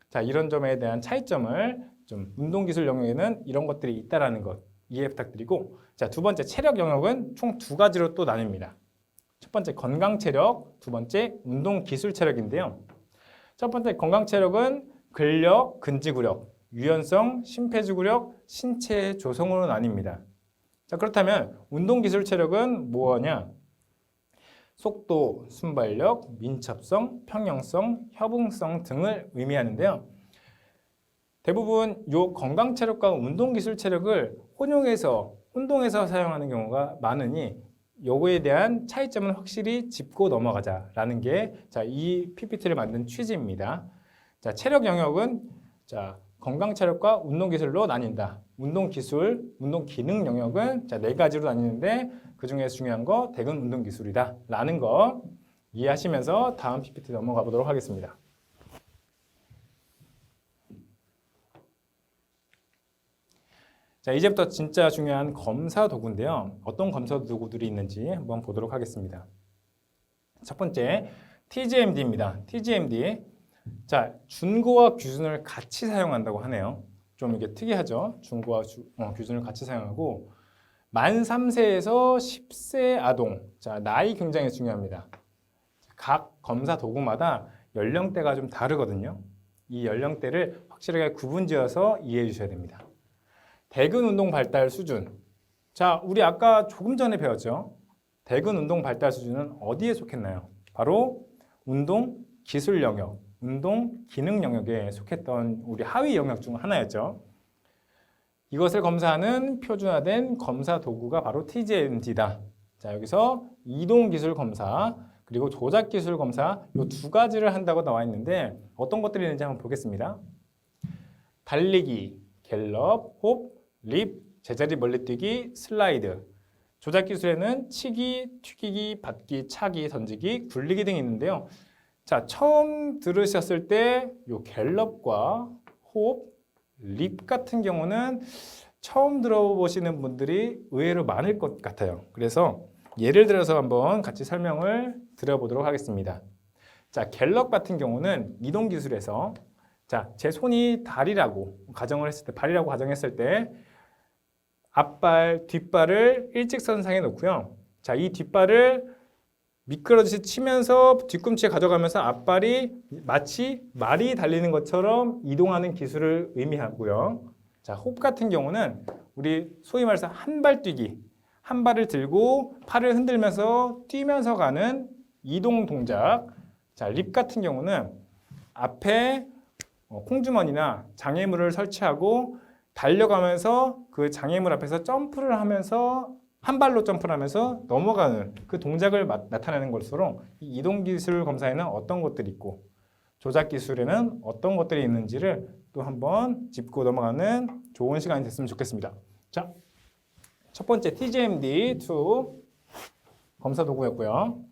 자, 이런 점에 대한 차이점을 좀 운동 기술 영역에는 이런 것들이 있다라는 것 이해 부탁드리고, 자, 두 번째 체력 영역은 총 두 가지로 또 나뉩니다. 첫 번째 건강 체력, 두 번째 운동 기술 체력인데요. 첫 번째 건강 체력은 근력, 근지구력, 유연성, 심폐지구력, 신체 조성으로 나뉩니다. 자, 그렇다면 운동 기술 체력은 뭐냐? 속도, 순발력, 민첩성, 평형성, 협응성 등을 의미하는데요. 대부분 이 건강 체력과 운동 기술 체력을 혼동해서 사용하는 경우가 많으니 요거에 대한 차이점은 확실히 짚고 넘어가자라는 게 이 PPT를 만든 취지입니다. 자, 체력 영역은 건강 체력과 운동 기술로 나뉜다. 운동 기술, 운동 기능 영역은 네 가지로 나뉘는데 그 중에서 중요한 거 대근 운동 기술이다 라는 거 이해하시면서 다음 PPT 넘어가 보도록 하겠습니다. 자, 이제부터 진짜 중요한 검사 도구인데요. 어떤 검사 도구들이 있는지 한번 보도록 하겠습니다. 첫 번째, TGMD입니다. TGMD. 자, 준고와 규준을 같이 사용한다고 하네요. 좀 이게 특이하죠? 준고와 규준을 같이 사용하고 만 3세에서 10세 아동. 자, 나이 굉장히 중요합니다. 각 검사 도구마다 연령대가 좀 다르거든요. 이 연령대를 확실하게 구분지어서 이해해 주셔야 됩니다. 대근 운동 발달 수준. 자, 우리 아까 조금 전에 배웠죠? 대근 운동 발달 수준은 어디에 속했나요? 바로 운동 기술 영역, 운동 기능 영역에 속했던 우리 하위 영역 중 하나였죠. 이것을 검사하는 표준화된 검사 도구가 바로 TGMD다. 자, 여기서 이동 기술 검사, 그리고 조작 기술 검사 이 두 가지를 한다고 나와 있는데 어떤 것들이 있는지 한번 보겠습니다. 달리기, 갤럽, 홉, 립, 제자리 멀리뛰기, 슬라이드. 조작 기술에는 치기, 튀기기, 받기, 차기, 던지기, 굴리기 등이 있는데요. 자, 처음 들으셨을 때 이 갤럽과 홉, 립 같은 경우는 처음 들어보시는 분들이 의외로 많을 것 같아요. 그래서 예를 들어서 한번 같이 설명을 드려보도록 하겠습니다. 자, 갤럽 같은 경우는 이동 기술에서 자, 제 손이 다리라고 가정을 했을 때, 발이라고 가정했을 때 앞발, 뒷발을 일직선상에 놓고요. 자, 이 뒷발을 미끄러지듯이 치면서 뒤꿈치에 가져가면서 앞발이 마치 말이 달리는 것처럼 이동하는 기술을 의미하고요. 자, 홉 같은 경우는 우리 소위 말해서 한발 뛰기, 한 발을 들고 팔을 흔들면서 뛰면서 가는 이동 동작. 자, 립 같은 경우는 앞에 콩주머니나 장애물을 설치하고 달려가면서 그 장애물 앞에서 점프를 하면서 한 발로 점프를 하면서 넘어가는 그 동작을 나타내는 것으로 이 이동 기술 검사에는 어떤 것들이 있고 조작 기술에는 어떤 것들이 있는지를 또 한번 짚고 넘어가는 좋은 시간이 됐으면 좋겠습니다. 자, 첫 번째 TGMD2 검사 도구였고요.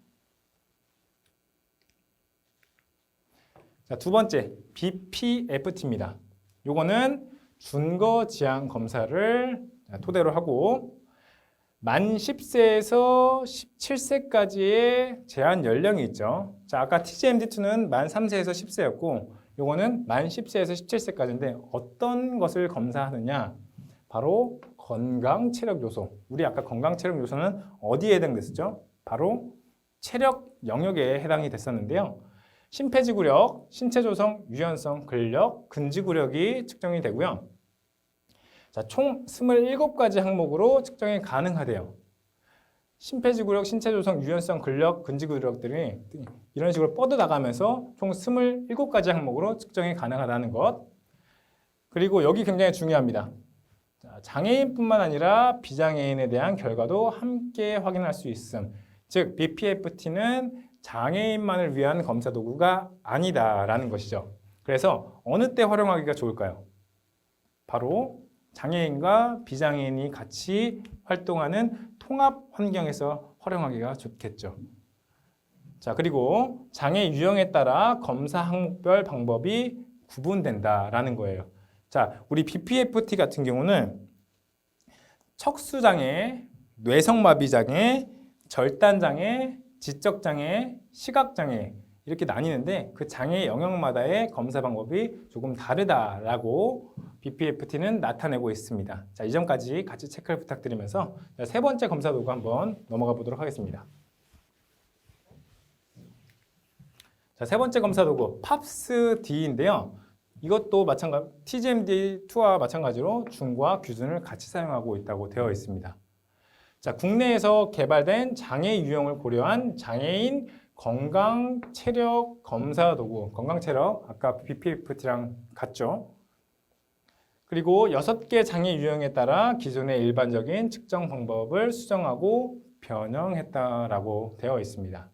자, 두 번째 BPFT입니다. 요거는 준거 지향 검사를 토대로 하고 만 10세에서 17세까지의 제한 연령이 있죠. 자, 아까 TGMD2는 만 3세에서 10세였고 요거는 만 10세에서 17세까지인데 어떤 것을 검사하느냐? 바로 건강 체력 요소. 우리 아까 건강 체력 요소는 어디에 해당됐었죠? 바로 체력 영역에 해당이 됐었는데요. 심폐지구력, 신체 조성, 유연성, 근력, 근지구력이 측정이 되고요. 자, 총 27가지 항목으로 측정이 가능하대요. 심폐지구력, 신체 조성, 유연성, 근력, 근지구력들이 이런 식으로 뻗어나가면서 총 27가지 항목으로 측정이 가능하다는 것. 그리고 여기 굉장히 중요합니다. 자, 장애인뿐만 아니라 비장애인에 대한 결과도 함께 확인할 수 있음. 즉, BPFT는 장애인만을 위한 검사 도구가 아니다라는 것이죠. 그래서 어느 때 활용하기가 좋을까요? 바로 장애인과 비장애인이 같이 활동하는 통합 환경에서 활용하기가 좋겠죠. 자, 그리고 장애 유형에 따라 검사 항목별 방법이 구분된다라는 거예요. 자, 우리 BPFT 같은 경우는 척수장애, 뇌성마비장애, 절단장애, 지적장애, 시각장애 이렇게 나뉘는데 그 장애 영역마다의 검사 방법이 조금 다르다라고 BPFT는 나타내고 있습니다. 자, 이 점까지 같이 체크를 부탁드리면서 세 번째 검사 도구 한번 넘어가 보도록 하겠습니다. 자, 세 번째 검사 도구 팝스-D인데요. 이것도 TGMD2와 마찬가지로 준과 규준을 같이 사용하고 있다고 되어 있습니다. 자, 국내에서 개발된 장애 유형을 고려한 장애인 건강 체력 검사 도구, 건강 체력 아까 BPFT랑 같죠. 그리고 6개 장애 유형에 따라 기존의 일반적인 측정 방법을 수정하고 변형했다라고 되어 있습니다.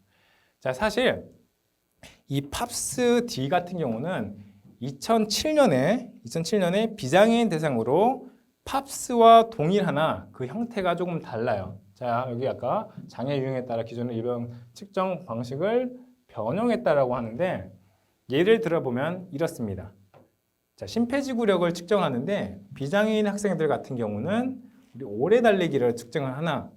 자, 사실 이 팝스-D 같은 경우는 2007년에 비장애인 대상으로 팝스와 동일하나 그 형태가 조금 달라요. 자, 여기 아까 장애 유형에 따라 기존의 일반 측정 방식을 변형했다라고 하는데 예를 들어보면 이렇습니다. 자, 심폐지구력을 측정하는데 비장애인 학생들 같은 경우는 우리 오래 달리기를 측정을 하나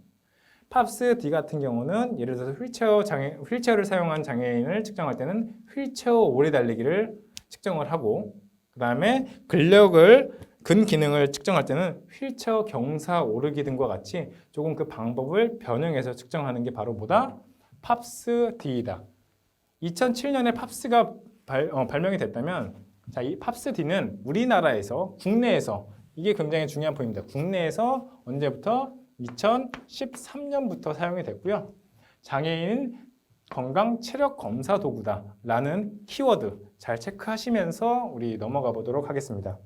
팝스-D 같은 경우는 예를 들어서 휠체어를 사용한 장애인을 측정할 때는 휠체어 오래 달리기를 측정을 하고 그 다음에 근 기능을 측정할 때는 휠체어 경사 오르기 등과 같이 조금 그 방법을 변형해서 측정하는 게 바로 뭐다? 팝스-D이다. 2007년에 팝스가 발명이 됐다면 자, 이 팝스-D는 우리나라에서 국내에서 이게 굉장히 중요한 포인트입니다. 국내에서 언제부터? 2013년부터 사용이 됐고요. 장애인 건강 체력 검사 도구다라는 키워드 잘 체크하시면서 우리 넘어가 보도록 하겠습니다.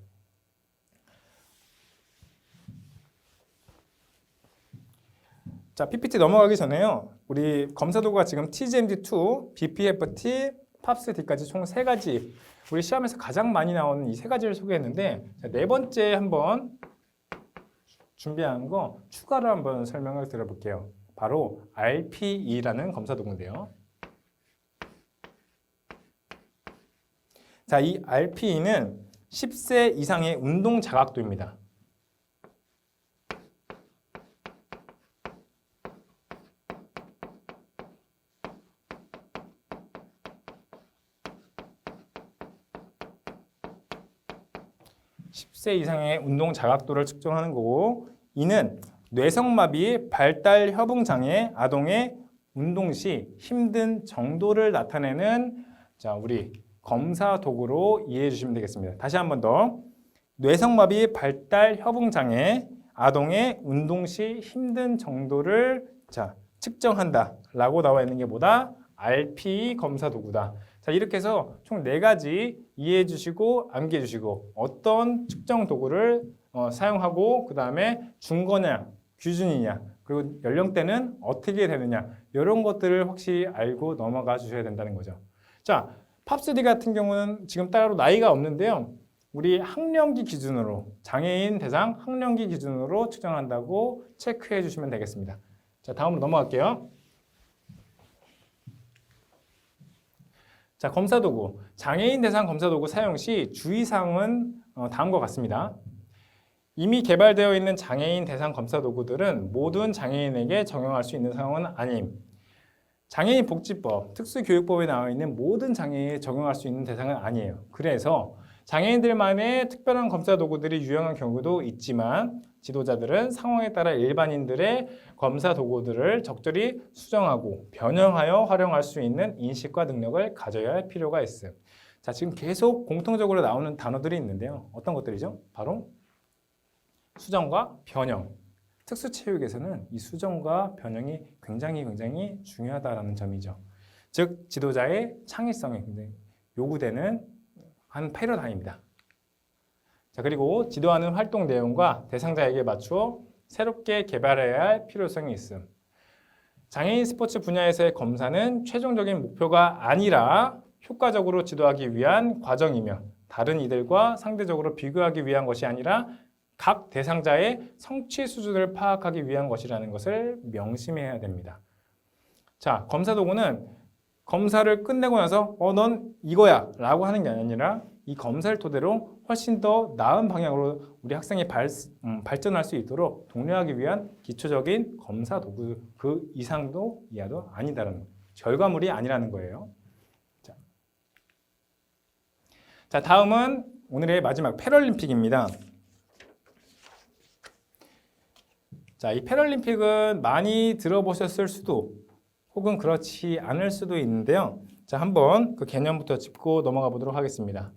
자, PPT 넘어가기 전에요. 우리 검사 도구가 지금 TGMD2, BPFT, 팝스D까지 총 3가지. 우리 시험에서 가장 많이 나오는 이 3가지를 소개했는데, 자, 4번째 한번 준비한 거 추가로 한번 설명을 드려볼게요. 바로 RPE라는 검사 도구인데요. 자, 이 RPE는 10세 이상의 운동 자각도입니다. (10세) 이상의 운동 자각도를 측정하는 거고, 이는 뇌성마비, 발달 협응 장애, 아동의 운동 시 힘든 정도를 나타내는 자, 우리 검사 도구로 이해해 주시면 되겠습니다. 다시 한 번 더. 뇌성마비, 발달 협응 장애, 아동의 운동 시 힘든 정도를 자, 측정한다라고 나와 있는 게 뭐다? RPE 검사 도구다. 자, 이렇게 해서 총 4가지 이해해 주시고 암기해 주시고 어떤 측정 도구를 사용하고 그 다음에 준거냐, 규준이냐, 그리고 연령대는 어떻게 되느냐 이런 것들을 확실히 알고 넘어가 주셔야 된다는 거죠. 자, 팝스D 같은 경우는 지금 따로 나이가 없는데요. 우리 학령기 기준으로 장애인 대상 학령기 기준으로 측정한다고 체크해 주시면 되겠습니다. 자, 다음으로 넘어갈게요. 자, 검사도구. 장애인 대상 검사도구 사용 시 주의사항은 다음과 같습니다. 이미 개발되어 있는 장애인 대상 검사도구들은 모든 장애인에게 적용할 수 있는 상황은 아님. 장애인 복지법, 특수교육법에 나와 있는 모든 장애인에 적용할 수 있는 대상은 아니에요. 그래서 장애인들만의 특별한 검사도구들이 유용한 경우도 있지만 지도자들은 상황에 따라 일반인들의 검사도구들을 적절히 수정하고 변형하여 활용할 수 있는 인식과 능력을 가져야 할 필요가 있어요. 자, 지금 계속 공통적으로 나오는 단어들이 있는데요. 어떤 것들이죠? 바로 수정과 변형. 특수체육에서는 이 수정과 변형이 굉장히 중요하다는 점이죠. 즉, 지도자의 창의성이 굉장히 요구되는 한 패러다임입니다. 자, 그리고 지도하는 활동 내용과 대상자에게 맞추어 새롭게 개발해야 할 필요성이 있음. 장애인 스포츠 분야에서의 검사는 최종적인 목표가 아니라 효과적으로 지도하기 위한 과정이며 다른 이들과 상대적으로 비교하기 위한 것이 아니라 각 대상자의 성취 수준을 파악하기 위한 것이라는 것을 명심해야 됩니다. 자, 검사 도구는 검사를 끝내고 나서 넌 이거야 라고 하는 게 아니라 이 검사를 토대로 훨씬 더 나은 방향으로 우리 학생이 발전할 수 있도록 독려하기 위한 기초적인 검사 도구 그 이상도 이하도 아니다라는 결과물이 아니라는 거예요. 자, 다음은 오늘의 마지막 패럴림픽입니다. 자, 이 패럴림픽은 많이 들어보셨을 수도 혹은 그렇지 않을 수도 있는데요. 자, 한번 그 개념부터 짚고 넘어가 보도록 하겠습니다.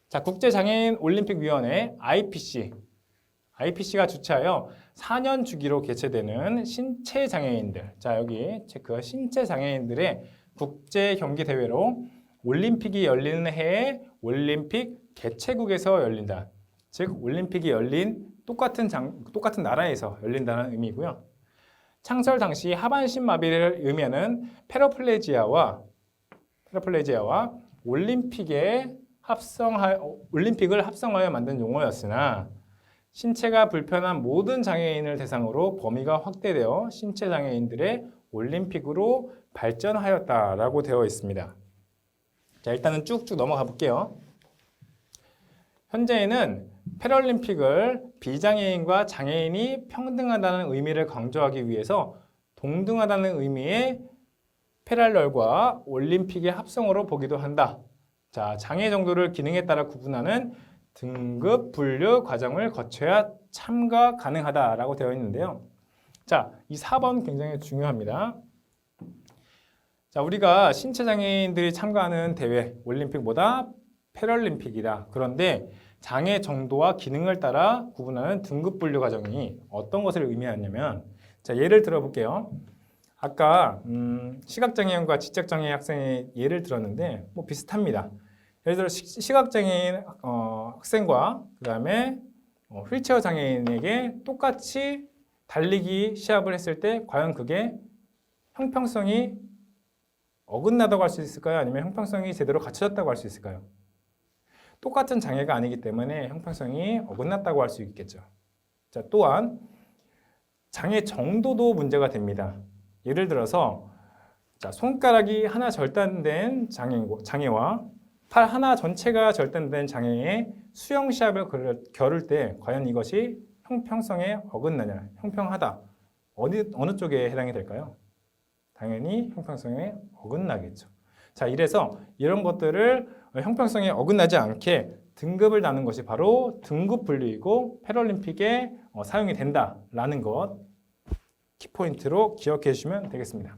자, 국제장애인 올림픽위원회 IPC가 주최하여 4년 주기로 개최되는 신체장애인들, 자, 여기 체크, 신체장애인들의 국제 경기 대회로 올림픽이 열리는 해에 올림픽 개최국에서 열린다. 즉, 올림픽이 열린 똑같은 나라에서 열린다는 의미고요. 창설 당시 하반신 마비를 의미하는 패러플레지아와 올림픽을 합성하여 만든 용어였으나 신체가 불편한 모든 장애인을 대상으로 범위가 확대되어 신체 장애인들의 올림픽으로 발전하였다라고 되어 있습니다. 자, 일단은 쭉쭉 넘어가 볼게요. 현재에는 패럴림픽을 비장애인과 장애인이 평등하다는 의미를 강조하기 위해서 동등하다는 의미의 패럴럴과 올림픽의 합성어로 보기도 한다. 자, 장애 정도를 기능에 따라 구분하는 등급 분류 과정을 거쳐야 참가 가능하다라고 되어 있는데요. 자, 이 4번 굉장히 중요합니다. 자, 우리가 신체 장애인들이 참가하는 대회 올림픽보다 패럴림픽이다. 그런데 장애 정도와 기능을 따라 구분하는 등급 분류 과정이 어떤 것을 의미하냐면, 자, 예를 들어 볼게요. 아까 시각장애인과 지적장애 학생의 예를 들었는데 뭐 비슷합니다. 예를 들어 시각장애인 학생과 그 다음에 휠체어 장애인에게 똑같이 달리기 시합을 했을 때 과연 그게 형평성이 어긋나다고 할 수 있을까요? 아니면 형평성이 제대로 갖춰졌다고 할 수 있을까요? 똑같은 장애가 아니기 때문에 형평성이 어긋났다고 할 수 있겠죠. 자, 또한 장애 정도도 문제가 됩니다. 예를 들어서 자, 손가락이 하나 절단된 장애와 팔 하나 전체가 절단된 장애의 수영 시합을 겨룰 때 과연 이것이 형평성에 어긋나냐, 형평하다. 어느 쪽에 해당이 될까요? 당연히 형평성에 어긋나겠죠. 자, 이래서 이런 것들을 형평성에 어긋나지 않게 등급을 나눈 것이 바로 등급 분류이고 패럴림픽에 사용이 된다라는 것 키포인트로 기억해 주시면 되겠습니다.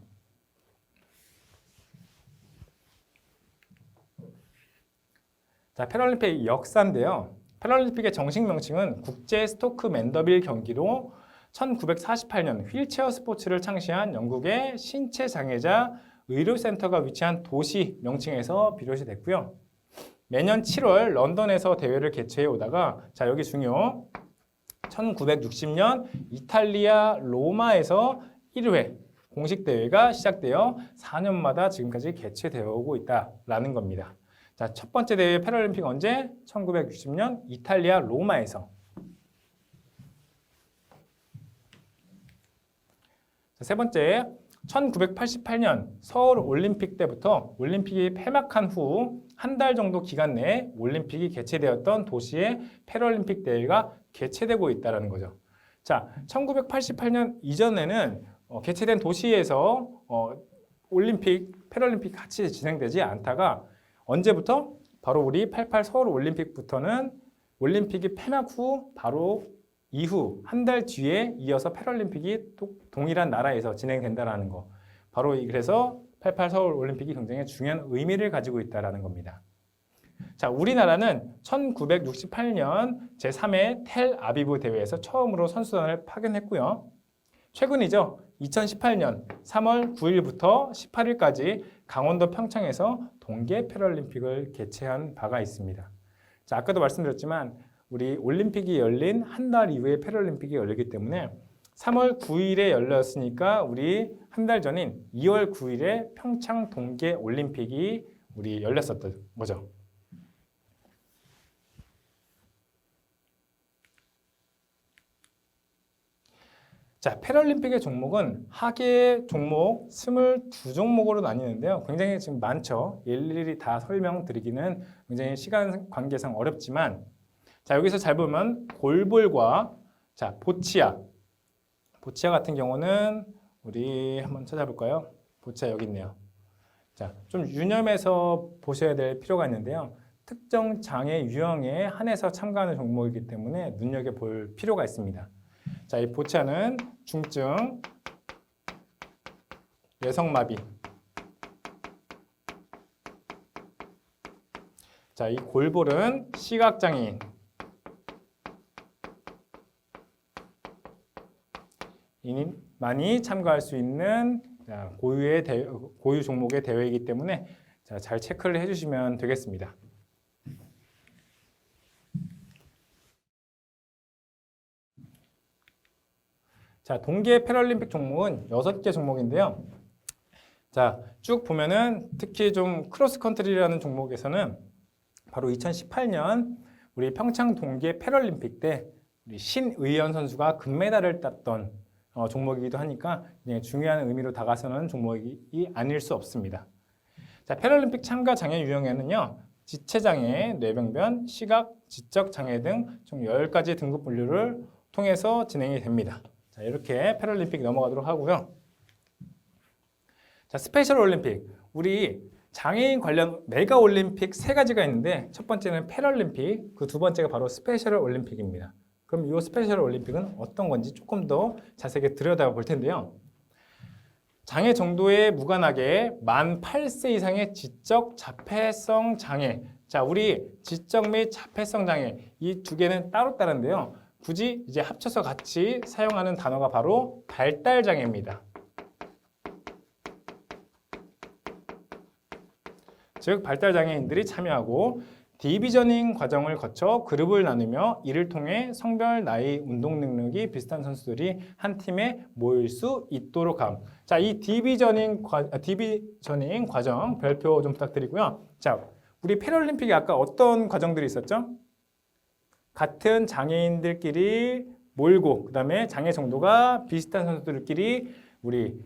자, 패럴림픽 역사인데요. 패럴림픽의 정식 명칭은 국제 스토크 맨더빌 경기로 1948년 휠체어 스포츠를 창시한 영국의 신체 장애자 의료센터가 위치한 도시 명칭에서 비롯이 됐고요. 매년 7월 런던에서 대회를 개최해 오다가 자, 여기 중요. 1960년 이탈리아 로마에서 1회 공식 대회가 시작되어 4년마다 지금까지 개최되어 오고 있다라는 겁니다. 자, 첫 번째 대회 패럴림픽 언제? 1960년 이탈리아 로마에서. 자, 세 번째, 1988년 서울 올림픽 때부터 올림픽이 폐막한 후 한 달 정도 기간 내에 올림픽이 개최되었던 도시의 패럴림픽 대회가 개최되고 있다는 거죠. 자, 1988년 이전에는 개최된 도시에서 패럴림픽 같이 진행되지 않다가 언제부터? 바로 우리 88 서울 올림픽부터는 올림픽이 폐막 후 바로 이후 한 달 뒤에 이어서 패럴림픽이 또 동일한 나라에서 진행된다는 거. 바로 그래서 88 서울 올림픽이 굉장히 중요한 의미를 가지고 있다는 겁니다. 자, 우리나라는 1968년 제3회 텔아비브 대회에서 처음으로 선수단을 파견했고요. 최근이죠. 2018년 3월 9일부터 18일까지 강원도 평창에서 동계 패럴림픽을 개최한 바가 있습니다. 자, 아까도 말씀드렸지만 우리 올림픽이 열린 한 달 이후에 패럴림픽이 열리기 때문에 3월 9일에 열렸으니까 우리 한 달 전인 2월 9일에 평창 동계 올림픽이 우리 열렸었던 거죠. 자, 패럴림픽의 종목은 하계 종목 22종목으로 나뉘는데요. 굉장히 지금 많죠. 일일이 다 설명드리기는 굉장히 시간 관계상 어렵지만 자, 여기서 잘 보면 골볼과 자, 보치아 같은 경우는 우리 한번 찾아볼까요? 보치아 여기 있네요. 자, 좀 유념해서 보셔야 될 필요가 있는데요. 특정 장애 유형에 한해서 참가하는 종목이기 때문에 눈여겨볼 필요가 있습니다. 자, 이 보치아는 중증, 뇌성마비. 자, 이 골볼은 시각장애인. 많이 참가할 수 있는 고유 종목의 대회이기 때문에 자, 잘 체크를 해주시면 되겠습니다. 자, 동계 패럴림픽 종목은 6개 종목인데요. 자, 쭉 보면은 특히 좀 크로스컨트리라는 종목에서는 바로 2018년 우리 평창 동계 패럴림픽 때 우리 신의연 선수가 금메달을 땄던 종목이기도 하니까 중요한 의미로 다가서는 종목이 아닐 수 없습니다. 자, 패럴림픽 참가 장애 유형에는요. 지체장애, 뇌병변, 시각, 지적장애 등 총 10가지 등급 분류를 통해서 진행이 됩니다. 자, 이렇게 패럴림픽 넘어가도록 하고요. 자, 스페셜 올림픽. 우리 장애인 관련 메가 올림픽 3가지가 있는데 첫 번째는 패럴림픽, 그 두 번째가 바로 스페셜 올림픽입니다. 그럼 이 스페셜 올림픽은 어떤 건지 조금 더 자세하게 들여다볼 텐데요. 장애 정도에 무관하게 만 8세 이상의 지적 자폐성 장애, 자, 우리 지적 및 자폐성 장애 이 두 개는 따로 다른데요. 굳이 이제 합쳐서 같이 사용하는 단어가 바로 발달 장애입니다. 즉 발달 장애인들이 참여하고 디비저닝 과정을 거쳐 그룹을 나누며 이를 통해 성별, 나이, 운동 능력이 비슷한 선수들이 한 팀에 모일 수 있도록 함. 자, 이 디비저닝 과정 별표 좀 부탁드리고요. 자, 우리 패럴림픽에 아까 어떤 과정들이 있었죠? 같은 장애인들끼리 몰고 그다음에 장애 정도가 비슷한 선수들끼리 우리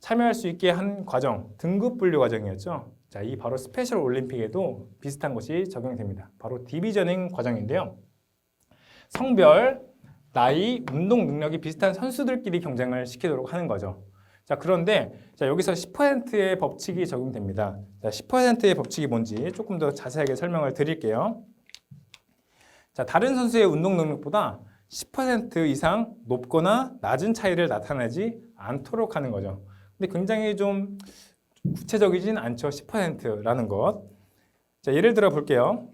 참여할 수 있게 한 과정, 등급 분류 과정이었죠. 자, 이 바로 스페셜 올림픽에도 비슷한 것이 적용됩니다. 바로 디비저닝 과정인데요. 성별, 나이, 운동 능력이 비슷한 선수들끼리 경쟁을 시키도록 하는 거죠. 자, 그런데 자, 여기서 10%의 법칙이 적용됩니다. 자, 10%의 법칙이 뭔지 조금 더 자세하게 설명을 드릴게요. 자, 다른 선수의 운동 능력보다 10% 이상 높거나 낮은 차이를 나타내지 않도록 하는 거죠. 근데 굉장히 좀 구체적이진 않죠. 10%라는 것. 자, 예를 들어 볼게요.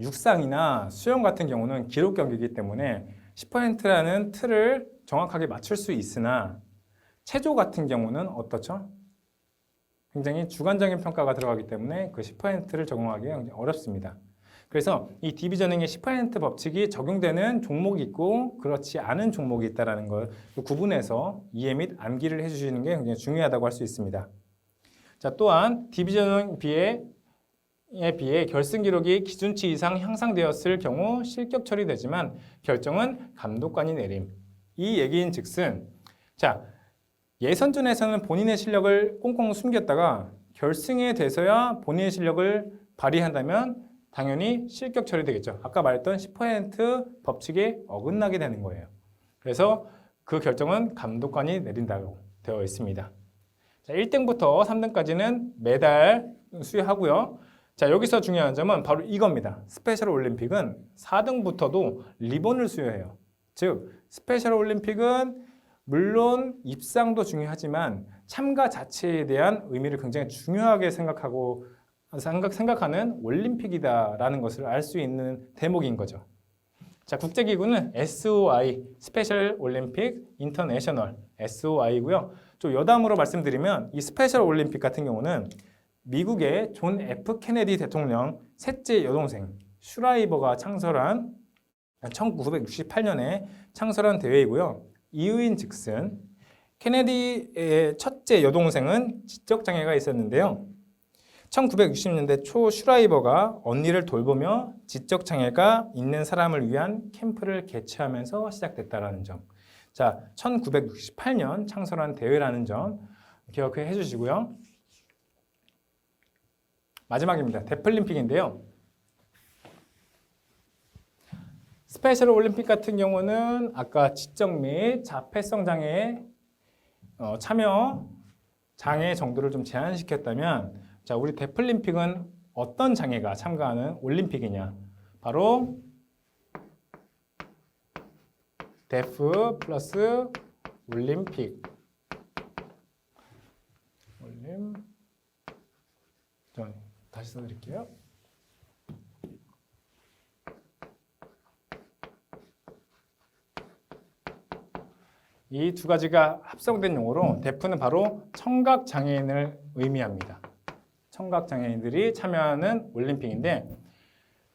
육상이나 수영 같은 경우는 기록 경기이기 때문에 10%라는 틀을 정확하게 맞출 수 있으나 체조 같은 경우는 어떻죠? 굉장히 주관적인 평가가 들어가기 때문에 그 10%를 적용하기가 굉장히 어렵습니다. 그래서 이 디비저닝의 10% 법칙이 적용되는 종목이 있고 그렇지 않은 종목이 있다는 걸 구분해서 이해 및 암기를 해주시는 게 굉장히 중요하다고 할 수 있습니다. 자, 또한 디비저닝 비에 비해 결승 기록이 기준치 이상 향상되었을 경우 실격 처리되지만 결정은 감독관이 내림. 이 얘기인 즉슨 자, 예선전에서는 본인의 실력을 꽁꽁 숨겼다가 결승에 돼서야 본인의 실력을 발휘한다면 당연히 실격 처리되겠죠. 아까 말했던 10% 법칙에 어긋나게 되는 거예요. 그래서 그 결정은 감독관이 내린다고 되어 있습니다. 자, 1등부터 3등까지는 매달 수여하고요. 자, 여기서 중요한 점은 바로 이겁니다. 스페셜 올림픽은 4등부터도 리본을 수여해요. 즉, 스페셜 올림픽은 물론 입상도 중요하지만 참가 자체에 대한 의미를 굉장히 중요하게 생각하는 올림픽이다라는 것을 알 수 있는 대목인 거죠. 자, 국제기구는 SOI, 스페셜 올림픽 인터내셔널, SOI고요. 좀 여담으로 말씀드리면 이 스페셜 올림픽 같은 경우는 미국의 존 F 케네디 대통령 셋째 여동생 슈라이버가 창설한 1968년에 창설한 대회이고요. 이유인 즉슨 케네디의 첫째 여동생은 지적장애가 있었는데요. 1960년대 초 슈라이버가 언니를 돌보며 지적장애가 있는 사람을 위한 캠프를 개최하면서 시작됐다는 점. 자, 1968년 창설한 대회라는 점 기억해 주시고요. 마지막입니다. 데플림픽인데요. 스페셜 올림픽 같은 경우는 아까 지적 및 자폐성 장애에 참여 장애 정도를 좀 제한시켰다면 자, 우리 데플림픽은 어떤 장애가 참가하는 올림픽이냐? 바로 데프 플러스 올림픽. 다시 써드릴게요. 이 두 가지가 합성된 용어로 데프는 바로 청각장애인을 의미합니다. 청각장애인들이 참여하는 올림픽인데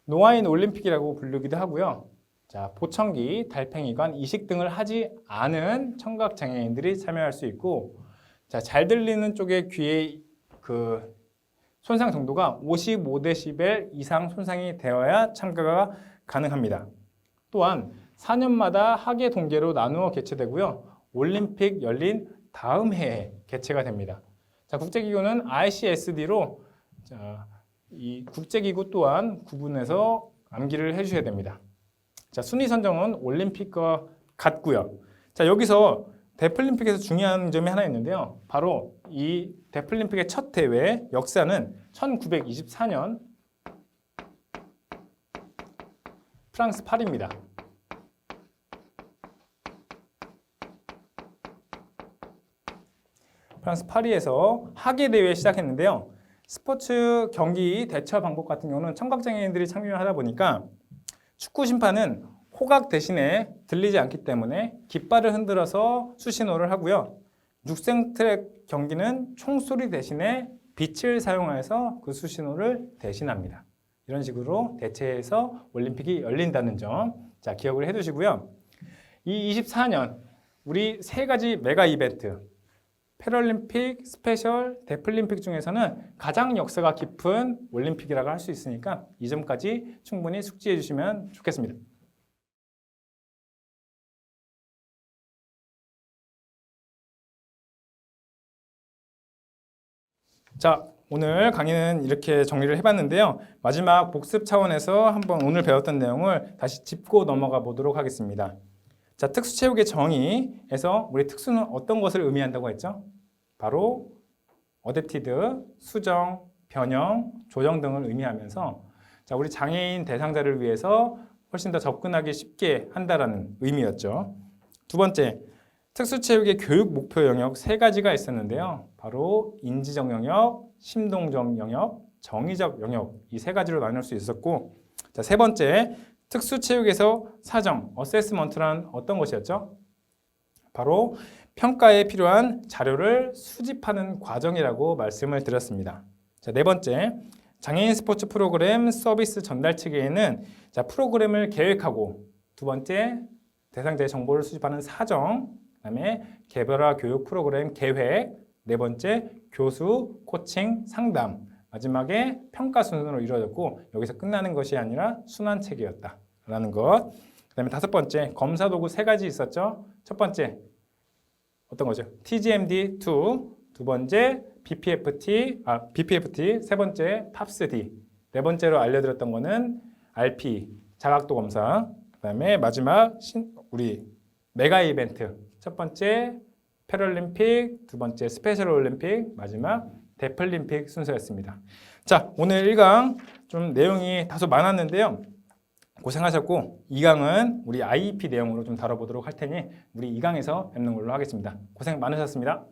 노아인 올림픽이라고 부르기도 하고요. 자, 보청기, 달팽이관, 이식 등을 하지 않은 청각장애인들이 참여할 수 있고 자, 잘 들리는 쪽의 귀의 그 손상 정도가 55데시벨 이상 손상이 되어야 참가가 가능합니다. 또한 4년마다 학예 동계로 나누어 개최되고요. 올림픽 열린 다음 해에 개최가 됩니다. 자, 국제기구는 ICSD로 이 국제기구 또한 구분해서 암기를 해주셔야 됩니다. 자, 순위 선정은 올림픽과 같고요. 자, 여기서 데플림픽에서 중요한 점이 하나 있는데요. 바로 이 데플림픽의 첫 대회 역사는 1924년 프랑스 파리입니다. 프랑스 파리에서 학예 대회 시작했는데요. 스포츠 경기 대처 방법 같은 경우는 청각장애인들이 참여를 하다 보니까 축구 심판은 호각 대신에 들리지 않기 때문에 깃발을 흔들어서 수신호를 하고요. 육생 트랙 경기는 총소리 대신에 빛을 사용해서 그 수신호를 대신합니다. 이런 식으로 대체해서 올림픽이 열린다는 점, 자, 기억을 해두시고요. 이 24년 우리 세 가지 메가 이벤트, 패럴림픽, 스페셜, 데플림픽 중에서는 가장 역사가 깊은 올림픽이라고 할 수 있으니까 이 점까지 충분히 숙지해 주시면 좋겠습니다. 자, 오늘 강의는 이렇게 정리를 해봤는데요. 마지막 복습 차원에서 한번 오늘 배웠던 내용을 다시 짚고 넘어가 보도록 하겠습니다. 자, 특수체육의 정의에서 우리 특수는 어떤 것을 의미한다고 했죠? 바로 어댑티드, 수정, 변형, 조정 등을 의미하면서 자, 우리 장애인 대상자를 위해서 훨씬 더 접근하기 쉽게 한다라는 의미였죠. 두 번째, 특수체육의 교육 목표 영역 세 가지가 있었는데요. 바로 인지적 영역, 심동적 영역, 정의적 영역 이 세 가지로 나눌 수 있었고, 자, 세 번째, 특수체육에서 사정, 어세스먼트란 어떤 것이었죠? 바로 평가에 필요한 자료를 수집하는 과정이라고 말씀을 드렸습니다. 자, 네 번째, 장애인 스포츠 프로그램 서비스 전달 체계에는 자, 프로그램을 계획하고, 두 번째, 대상자의 정보를 수집하는 사정, 그다음에 개별화 교육 프로그램 계획, 네 번째, 교수, 코칭, 상담, 마지막에 평가 순으로 이루어졌고 여기서 끝나는 것이 아니라 순환 체계였다라는 것. 그다음에 다섯 번째, 검사 도구 세 가지 있었죠. 첫 번째 어떤 거죠? TGMD2, 두 번째 BPFT, 세 번째 팝스D, 네 번째로 알려드렸던 거는 RP, 자각도 검사, 그다음에 마지막 우리 메가 이벤트, 첫 번째 패럴림픽, 두 번째 스페셜 올림픽, 마지막 데플림픽 순서였습니다. 자, 오늘 1강 좀 내용이 다소 많았는데요. 고생하셨고 2강은 우리 IEP 내용으로 좀 다뤄보도록 할 테니 우리 2강에서 뵙는 걸로 하겠습니다. 고생 많으셨습니다.